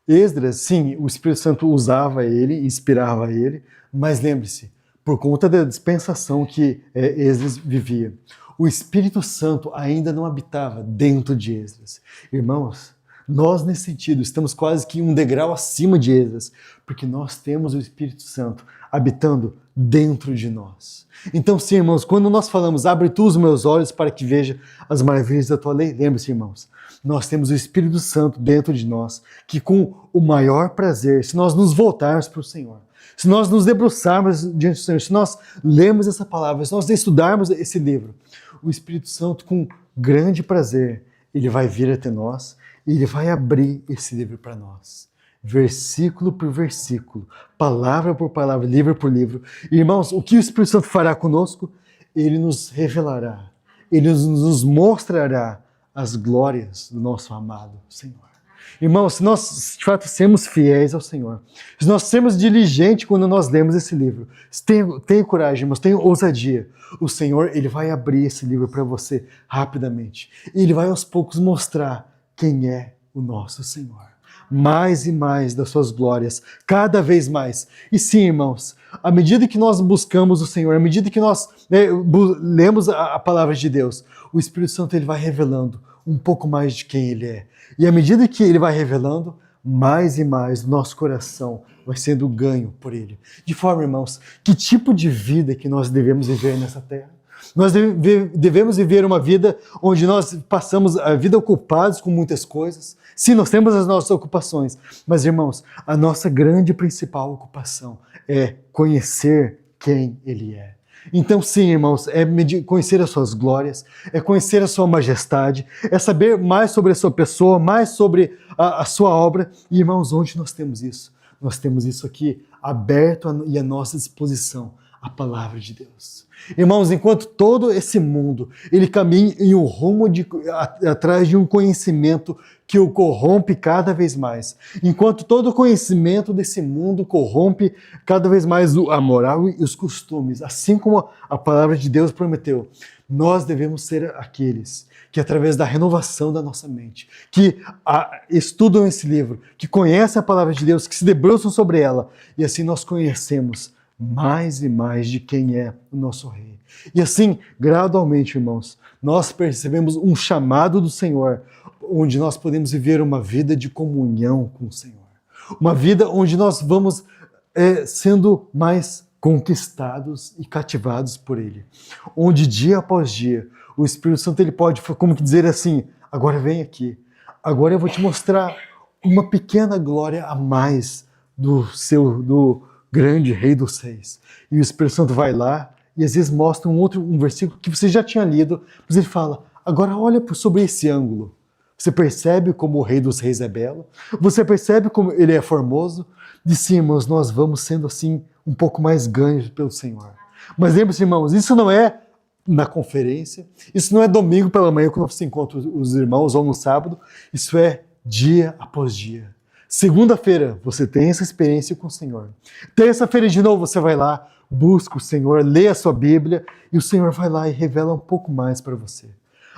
Esdras, sim, o Espírito Santo usava ele, inspirava ele, mas lembre-se, por conta da dispensação que Esdras vivia, o Espírito Santo ainda não habitava dentro de Esdras. Irmãos, nós, nesse sentido, estamos quase que um degrau acima de Esdras, porque nós temos o Espírito Santo habitando dentro de nós. Então, sim, irmãos, quando nós falamos, abre tu os meus olhos para que veja as maravilhas da tua lei, lembre-se, irmãos, nós temos o Espírito Santo dentro de nós, que com o maior prazer, se nós nos voltarmos para o Senhor, se nós nos debruçarmos diante do Senhor, se nós lermos essa palavra, se nós estudarmos esse livro, o Espírito Santo, com grande prazer, ele vai vir até nós e ele vai abrir esse livro para nós. Versículo por versículo, palavra por palavra, livro por livro. Irmãos, o que o Espírito Santo fará conosco? Ele nos revelará, ele nos mostrará as glórias do nosso amado Senhor. Irmãos, se nós de fato sermos fiéis ao Senhor, se nós sermos diligentes quando nós lemos esse livro, tenha coragem, irmãos, tenha ousadia, o Senhor, ele vai abrir esse livro para você rapidamente. E ele vai aos poucos mostrar quem é o nosso Senhor. Mais e mais das suas glórias, cada vez mais. E sim, irmãos, à medida que nós buscamos o Senhor, à medida que nós lemos a palavra de Deus, o Espírito Santo ele vai revelando um pouco mais de quem ele é. E à medida que ele vai revelando, mais e mais nosso coração vai sendo ganho por ele. De forma, irmãos, que tipo de vida que nós devemos viver nessa terra? Nós devemos viver uma vida onde nós passamos a vida ocupados com muitas coisas. Sim, nós temos as nossas ocupações, mas, irmãos, a nossa grande principal ocupação é conhecer quem Ele é. Então, sim, irmãos, é conhecer as suas glórias, é conhecer a sua majestade, é saber mais sobre a sua pessoa, mais sobre a sua obra. E, irmãos, onde nós temos isso? Nós temos isso aqui aberto e à nossa disposição, a palavra de Deus. Irmãos, enquanto todo esse mundo ele caminha em um rumo atrás de um conhecimento que o corrompe cada vez mais, enquanto todo o conhecimento desse mundo corrompe cada vez mais a moral e os costumes, assim como a palavra de Deus prometeu, nós devemos ser aqueles que, através da renovação da nossa mente, que estudam esse livro, que conhecem a palavra de Deus, que se debruçam sobre ela, e assim nós conhecemos mais e mais de quem é o nosso Rei. E assim, gradualmente, irmãos, nós percebemos um chamado do Senhor, onde nós podemos viver uma vida de comunhão com o Senhor. Uma vida onde nós vamos sendo mais conquistados e cativados por Ele. Onde dia após dia, o Espírito Santo ele pode, como que dizer assim, agora vem aqui, agora eu vou te mostrar uma pequena glória a mais do grande Rei dos Reis. E o Espírito Santo vai lá e às vezes mostra um versículo que você já tinha lido, mas ele fala, agora olha sobre esse ângulo. Você percebe como o Rei dos Reis é belo? Você percebe como ele é formoso? De sim, irmãos, nós vamos sendo assim um pouco mais ganhos pelo Senhor. Mas lembre-se, irmãos, isso não é na conferência, isso não é domingo pela manhã quando você encontra os irmãos ou no sábado, isso é dia após dia. Segunda-feira, você tem essa experiência com o Senhor. Terça-feira, de novo, você vai lá, busca o Senhor, lê a sua Bíblia, e o Senhor vai lá e revela um pouco mais para você.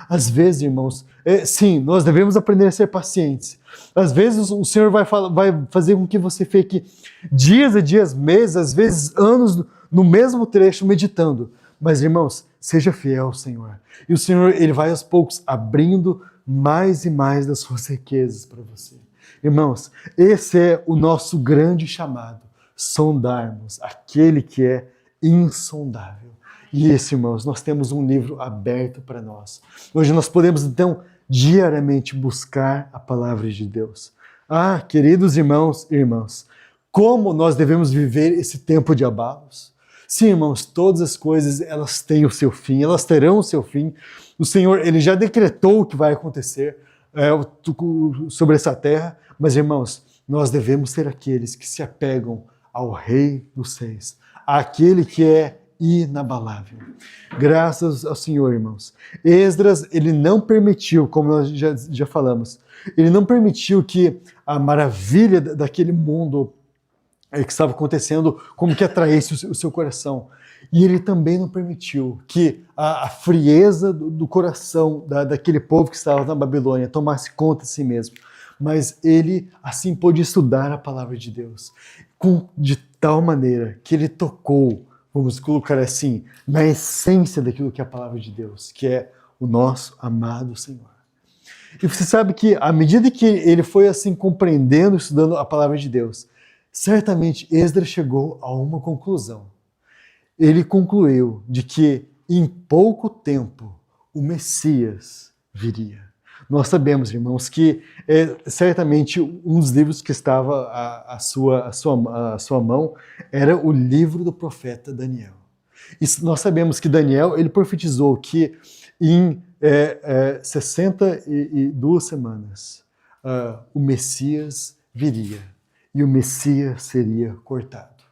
Às vezes, irmãos, sim, nós devemos aprender a ser pacientes. Às vezes, o Senhor vai fazer com que você fique dias e dias, meses, às vezes anos, no mesmo trecho, meditando. Mas, irmãos, seja fiel ao Senhor. E o Senhor, Ele vai aos poucos abrindo mais e mais das suas riquezas para você. Irmãos, esse é o nosso grande chamado, sondarmos aquele que é insondável. E esse, irmãos, nós temos um livro aberto para nós. Hoje nós podemos, então, diariamente buscar a palavra de Deus. Ah, queridos irmãos e irmãs, como nós devemos viver esse tempo de abalos? Sim, irmãos, todas as coisas, elas têm o seu fim, elas terão o seu fim. O Senhor, Ele já decretou o que vai acontecer sobre essa terra, mas, irmãos, nós devemos ser aqueles que se apegam ao Rei dos Reis, àquele que é inabalável. Graças ao Senhor, irmãos. Esdras, ele não permitiu, como nós já falamos, ele não permitiu que a maravilha daquele mundo que estava acontecendo como que atraísse o seu coração. E ele também não permitiu que a frieza do coração daquele povo que estava na Babilônia tomasse conta de si mesmo. Mas ele, assim, pôde estudar a palavra de Deus de tal maneira que ele tocou, vamos colocar assim, na essência daquilo que é a palavra de Deus, que é o nosso amado Senhor. E você sabe que, à medida que ele foi assim compreendendo, estudando a palavra de Deus, certamente Esdras chegou a uma conclusão. Ele concluiu de que em pouco tempo o Messias viria. Nós sabemos, irmãos, que certamente um dos livros que estava à sua mão era o livro do profeta Daniel. E nós sabemos que Daniel, ele profetizou que em 62 semanas o Messias viria e o Messias seria cortado.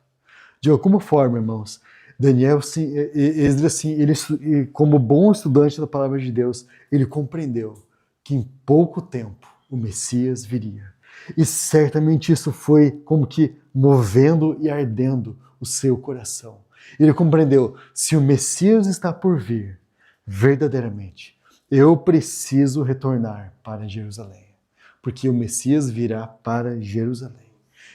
De alguma forma, irmãos, Daniel, sim, Esdras, sim, ele, como bom estudante da palavra de Deus, ele compreendeu que em pouco tempo o Messias viria. E certamente isso foi como que movendo e ardendo o seu coração. Ele compreendeu, se o Messias está por vir, verdadeiramente, eu preciso retornar para Jerusalém, porque o Messias virá para Jerusalém.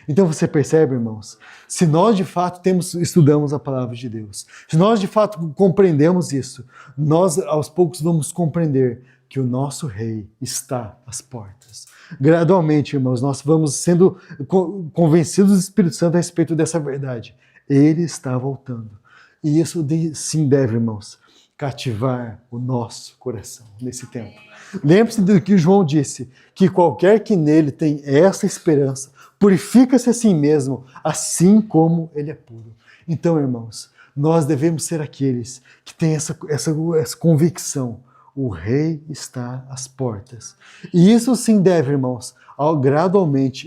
Então você percebe, irmãos, se nós de fato estudamos a palavra de Deus, se nós de fato compreendemos isso, nós aos poucos vamos compreender que o nosso Rei está às portas. Gradualmente, irmãos, nós vamos sendo convencidos do Espírito Santo a respeito dessa verdade. Ele está voltando. E isso sim deve, irmãos, cativar o nosso coração nesse tempo. Lembre-se do que João disse, que qualquer que nele tem essa esperança, purifica-se a si mesmo, assim como ele é puro. Então, irmãos, nós devemos ser aqueles que têm essa convicção. O Rei está às portas. E isso sim deve, irmãos, gradualmente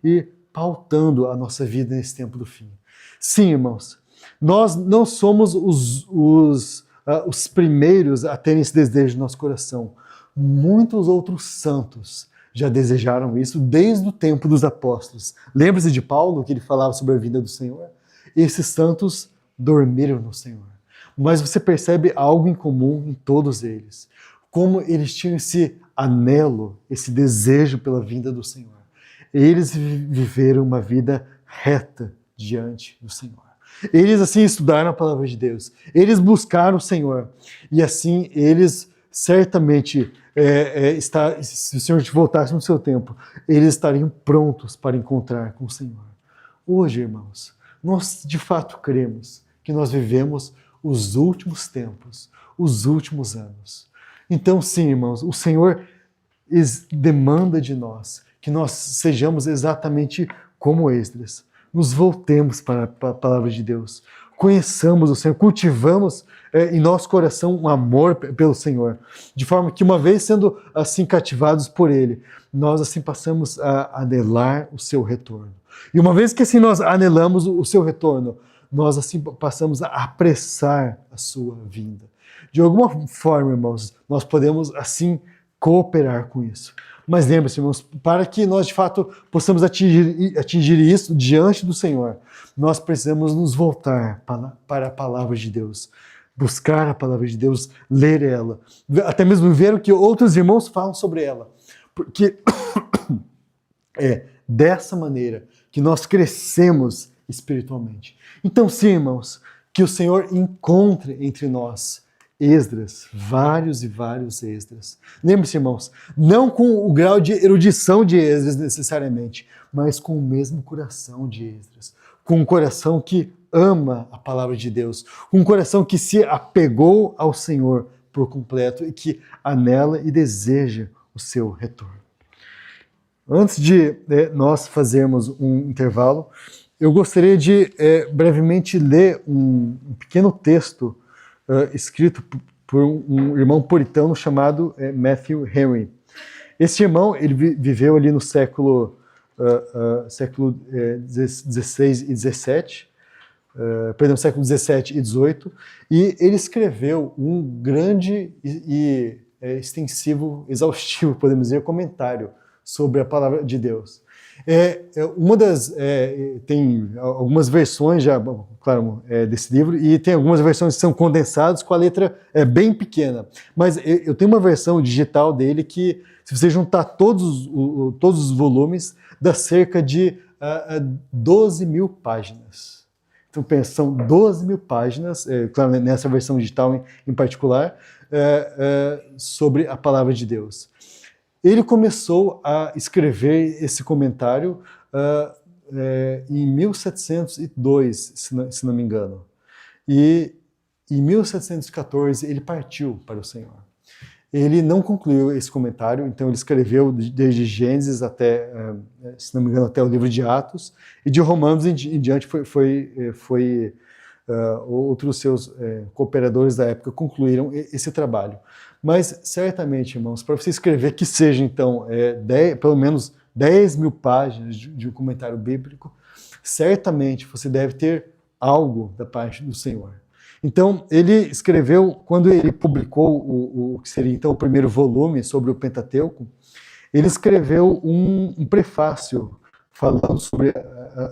ir pautando a nossa vida nesse tempo do fim. Sim, irmãos, nós não somos os primeiros a terem esse desejo no nosso coração. Muitos outros santos já desejaram isso desde o tempo dos apóstolos. Lembre-se de Paulo, que ele falava sobre a vinda do Senhor? Esses santos dormiram no Senhor. Mas você percebe algo em comum em todos eles. Como eles tinham esse anelo, esse desejo pela vinda do Senhor. Eles viveram uma vida reta diante do Senhor. Eles assim estudaram a palavra de Deus. Eles buscaram o Senhor. E assim eles certamente, se o Senhor voltasse no seu tempo, eles estariam prontos para encontrar com o Senhor. Hoje, irmãos, nós de fato cremos que nós vivemos os últimos tempos, os últimos anos. Então, sim, irmãos, o Senhor demanda de nós que nós sejamos exatamente como Esdras. Nos voltemos para a palavra de Deus. Conheçamos o Senhor, cultivamos em nosso coração um amor pelo Senhor. De forma que, uma vez sendo assim cativados por Ele, nós assim passamos a anelar o seu retorno. E uma vez que assim nós anelamos o seu retorno, nós assim passamos a apressar a sua vinda. De alguma forma, irmãos, nós podemos assim cooperar com isso. Mas lembre-se, irmãos, para que nós de fato possamos atingir isso diante do Senhor, nós precisamos nos voltar para a palavra de Deus, buscar a palavra de Deus, ler ela, até mesmo ver o que outros irmãos falam sobre ela. Porque é dessa maneira que nós crescemos espiritualmente. Então, sim, irmãos, que o Senhor encontre entre nós Esdras, vários e vários Esdras. Lembre-se, irmãos, não com o grau de erudição de Esdras necessariamente, mas com o mesmo coração de Esdras, com um coração que ama a palavra de Deus, com um coração que se apegou ao Senhor por completo e que anela e deseja o seu retorno. Antes de nós fazermos um intervalo, eu gostaria de brevemente ler um pequeno texto escrito por um irmão puritano chamado Matthew Henry. Esse irmão ele viveu ali no século XVI e XVII, perdão, século XVII e XVIII, e ele escreveu um grande e extensivo, exaustivo, podemos dizer, comentário sobre a palavra de Deus. Tem algumas versões já, claro, desse livro, e tem algumas versões que são condensadas com a letra bem pequena. Mas eu tenho uma versão digital dele que, se você juntar todos os volumes, dá cerca de 12 mil páginas. Então, pensa, são 12 mil páginas, claro, nessa versão digital em particular, sobre a palavra de Deus. Ele começou a escrever esse comentário em 1702, se não me engano. E em 1714 ele partiu para o Senhor. Ele não concluiu esse comentário, então ele escreveu desde Gênesis até, se não me engano, até o livro de Atos, e de Romanos em diante outros seus cooperadores da época concluíram esse trabalho. Mas, certamente, irmãos, para você escrever que seja, então, pelo menos 10 mil páginas de um comentário bíblico, certamente você deve ter algo da parte do Senhor. Então, ele escreveu, quando ele publicou o que seria, então, o primeiro volume sobre o Pentateuco, ele escreveu um prefácio falando sobre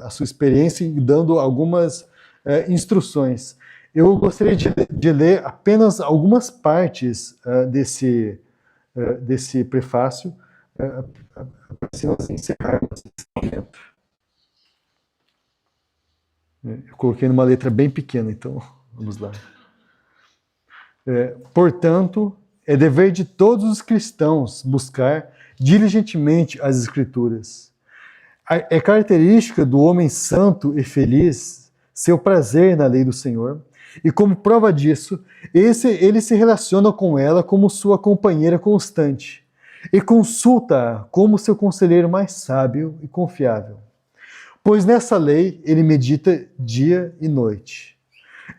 a sua experiência e dando algumas instruções. Eu gostaria de ler apenas algumas partes desse prefácio, para nós encerrarmos esse momento. Eu coloquei numa letra bem pequena, então vamos lá. Portanto, é dever de todos os cristãos buscar diligentemente as Escrituras. É característica do homem santo e feliz seu prazer na lei do Senhor, e como prova disso, ele se relaciona com ela como sua companheira constante e consulta-a como seu conselheiro mais sábio e confiável. Pois nessa lei ele medita dia e noite.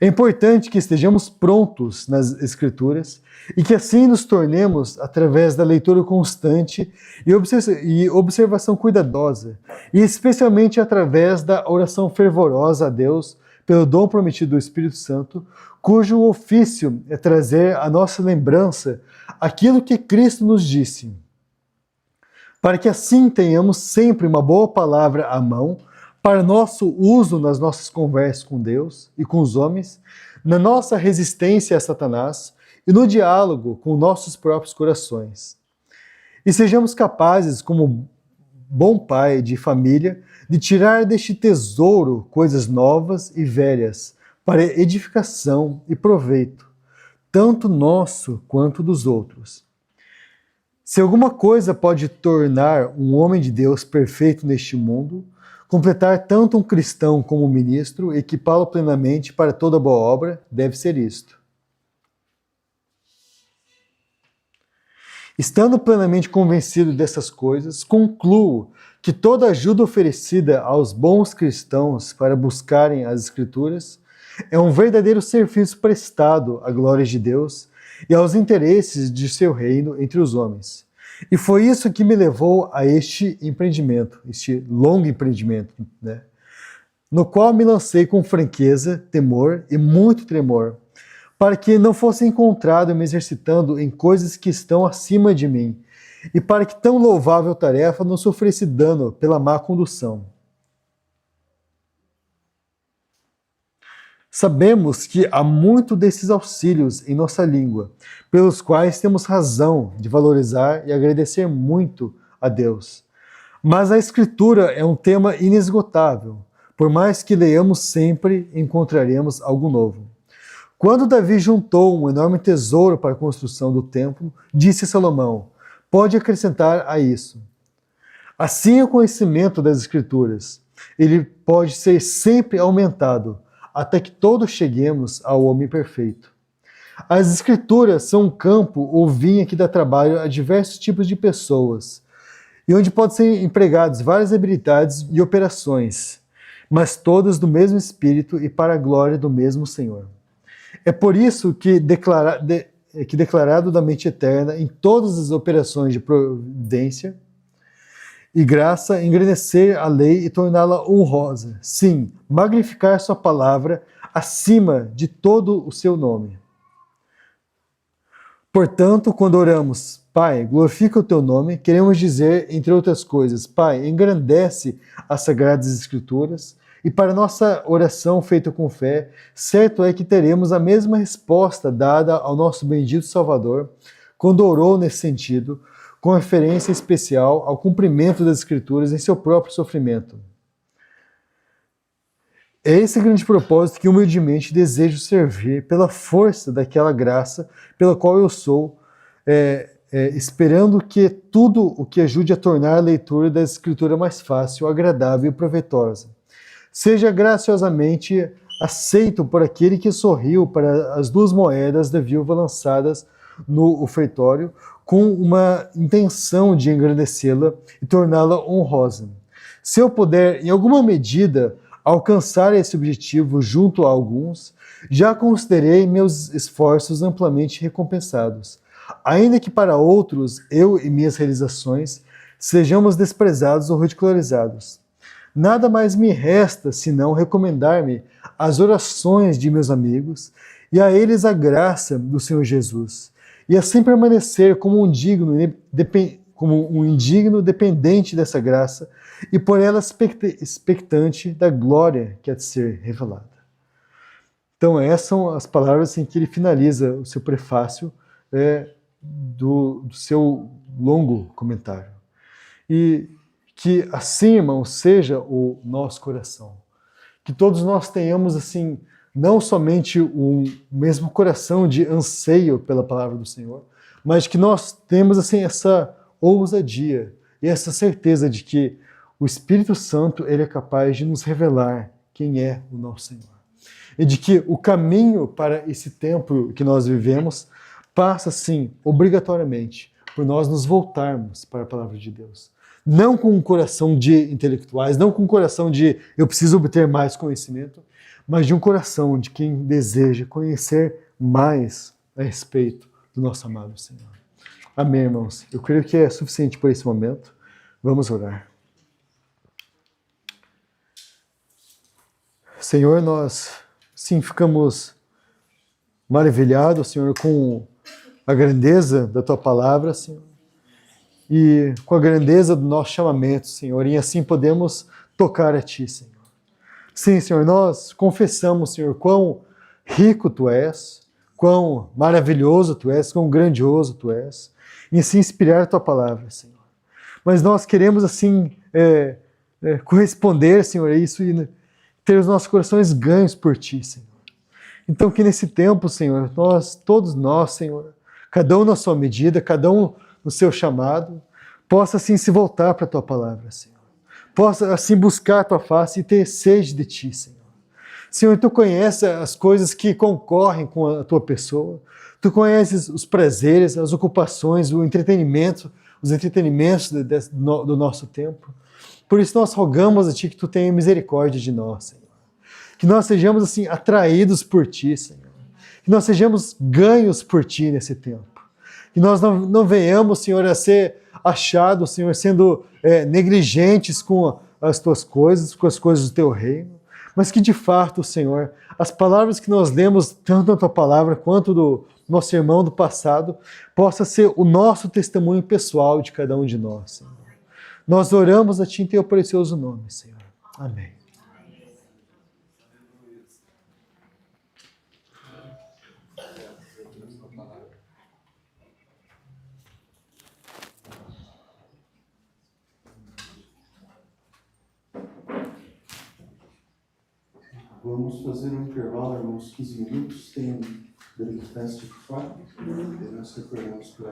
É importante que estejamos prontos nas Escrituras e que assim nos tornemos através da leitura constante e observação cuidadosa, e especialmente através da oração fervorosa a Deus pelo dom prometido do Espírito Santo, cujo ofício é trazer à nossa lembrança aquilo que Cristo nos disse, para que assim tenhamos sempre uma boa palavra à mão para nosso uso nas nossas conversas com Deus e com os homens, na nossa resistência a Satanás e no diálogo com nossos próprios corações. E sejamos capazes, como bom pai de família, de tirar deste tesouro coisas novas e velhas, para edificação e proveito, tanto nosso quanto dos outros. Se alguma coisa pode tornar um homem de Deus perfeito neste mundo, completar tanto um cristão como um ministro, equipá-lo plenamente para toda boa obra, deve ser isto. Estando plenamente convencido dessas coisas, concluo que toda ajuda oferecida aos bons cristãos para buscarem as Escrituras é um verdadeiro serviço prestado à glória de Deus e aos interesses de seu reino entre os homens. E foi isso que me levou a este empreendimento, este longo empreendimento, né? No qual me lancei com franqueza, temor e muito tremor, para que não fosse encontrado me exercitando em coisas que estão acima de mim, e para que tão louvável tarefa não sofresse dano pela má condução. Sabemos que há muito desses auxílios em nossa língua, pelos quais temos razão de valorizar e agradecer muito a Deus. Mas a Escritura é um tema inesgotável. Por mais que leiamos sempre, encontraremos algo novo. Quando Davi juntou um enorme tesouro para a construção do templo, disse a Salomão: pode acrescentar a isso. Assim é o conhecimento das Escrituras. Ele pode ser sempre aumentado, até que todos cheguemos ao homem perfeito. As Escrituras são um campo ou vinha que dá trabalho a diversos tipos de pessoas, e onde podem ser empregadas várias habilidades e operações, mas todas do mesmo Espírito e para a glória do mesmo Senhor. É por isso que, declarado da mente eterna em todas as operações de providência e graça, engrandecer a lei e torná-la honrosa. Sim, magnificar sua palavra acima de todo o seu nome. Portanto, quando oramos, Pai, glorifica o teu nome, queremos dizer, entre outras coisas, Pai, engrandece as sagradas escrituras, e para nossa oração feita com fé, certo é que teremos a mesma resposta dada ao nosso bendito Salvador, quando orou nesse sentido, com referência especial ao cumprimento das escrituras em seu próprio sofrimento. É esse grande propósito que humildemente desejo servir pela força daquela graça pela qual eu sou, esperando que tudo o que ajude a tornar a leitura da Escritura mais fácil, agradável e proveitosa seja graciosamente aceito por aquele que sorriu para as 2 moedas da viúva lançadas no ofertório, com uma intenção de engrandecê-la e torná-la honrosa. Se eu puder, em alguma medida, alcançar esse objetivo junto a alguns, já considerei meus esforços amplamente recompensados. Ainda que para outros, eu e minhas realizações, sejamos desprezados ou ridicularizados. Nada mais me resta senão recomendar-me às orações de meus amigos e a eles a graça do Senhor Jesus, e assim permanecer como um indigno dependente dessa graça e por ela expectante da glória que há de ser revelada. Então essas são as palavras em que ele finaliza o seu prefácio do seu longo comentário. E que assim, irmãos, seja o nosso coração. Que todos nós tenhamos, assim, não somente o mesmo coração de anseio pela palavra do Senhor, mas que nós temos, assim, essa ousadia e essa certeza de que o Espírito Santo, ele é capaz de nos revelar quem é o nosso Senhor. E de que o caminho para esse tempo que nós vivemos passa, sim, obrigatoriamente, por nós nos voltarmos para a palavra de Deus. Não com um coração de intelectuais, não com um coração de eu preciso obter mais conhecimento, mas de um coração de quem deseja conhecer mais a respeito do nosso amado Senhor. Amém, irmãos? Eu creio que é suficiente por esse momento. Vamos orar. Senhor, nós sim ficamos maravilhados, Senhor, com a grandeza da Tua palavra, Senhor, e com a grandeza do nosso chamamento, Senhor, e assim podemos tocar a Ti, Senhor. Sim, Senhor, nós confessamos, Senhor, quão rico Tu és, quão maravilhoso Tu és, quão grandioso Tu és, e assim inspirar a Tua palavra, Senhor. Mas nós queremos, assim, corresponder, Senhor, a isso e ter os nossos corações ganhos por Ti, Senhor. Então que nesse tempo, Senhor, todos nós, Senhor, cada um na sua medida, cada um no seu chamado, possa assim se voltar para a Tua palavra, Senhor. Possa assim buscar a Tua face e ter sede de Ti, Senhor. Senhor, Tu conheces as coisas que concorrem com a Tua pessoa, Tu conheces os prazeres, as ocupações, o entretenimento, os entretenimentos do nosso tempo. Por isso nós rogamos a Ti que Tu tenha misericórdia de nós, Senhor. Que nós sejamos assim atraídos por Ti, Senhor. Que nós sejamos ganhos por Ti nesse tempo. Que nós não venhamos, Senhor, a ser achados, Senhor, sendo negligentes com as Tuas coisas, com as coisas do Teu reino, mas que de fato, Senhor, as palavras que nós lemos, tanto na Tua palavra quanto do nosso irmão do passado, possa ser o nosso testemunho pessoal de cada um de nós, Senhor. Nós oramos a Ti em Teu precioso nome, Senhor. Amém. Vamos fazer um intervalo, uns 15 minutos. Tem um breakfast aqui fora. E nós retornamos para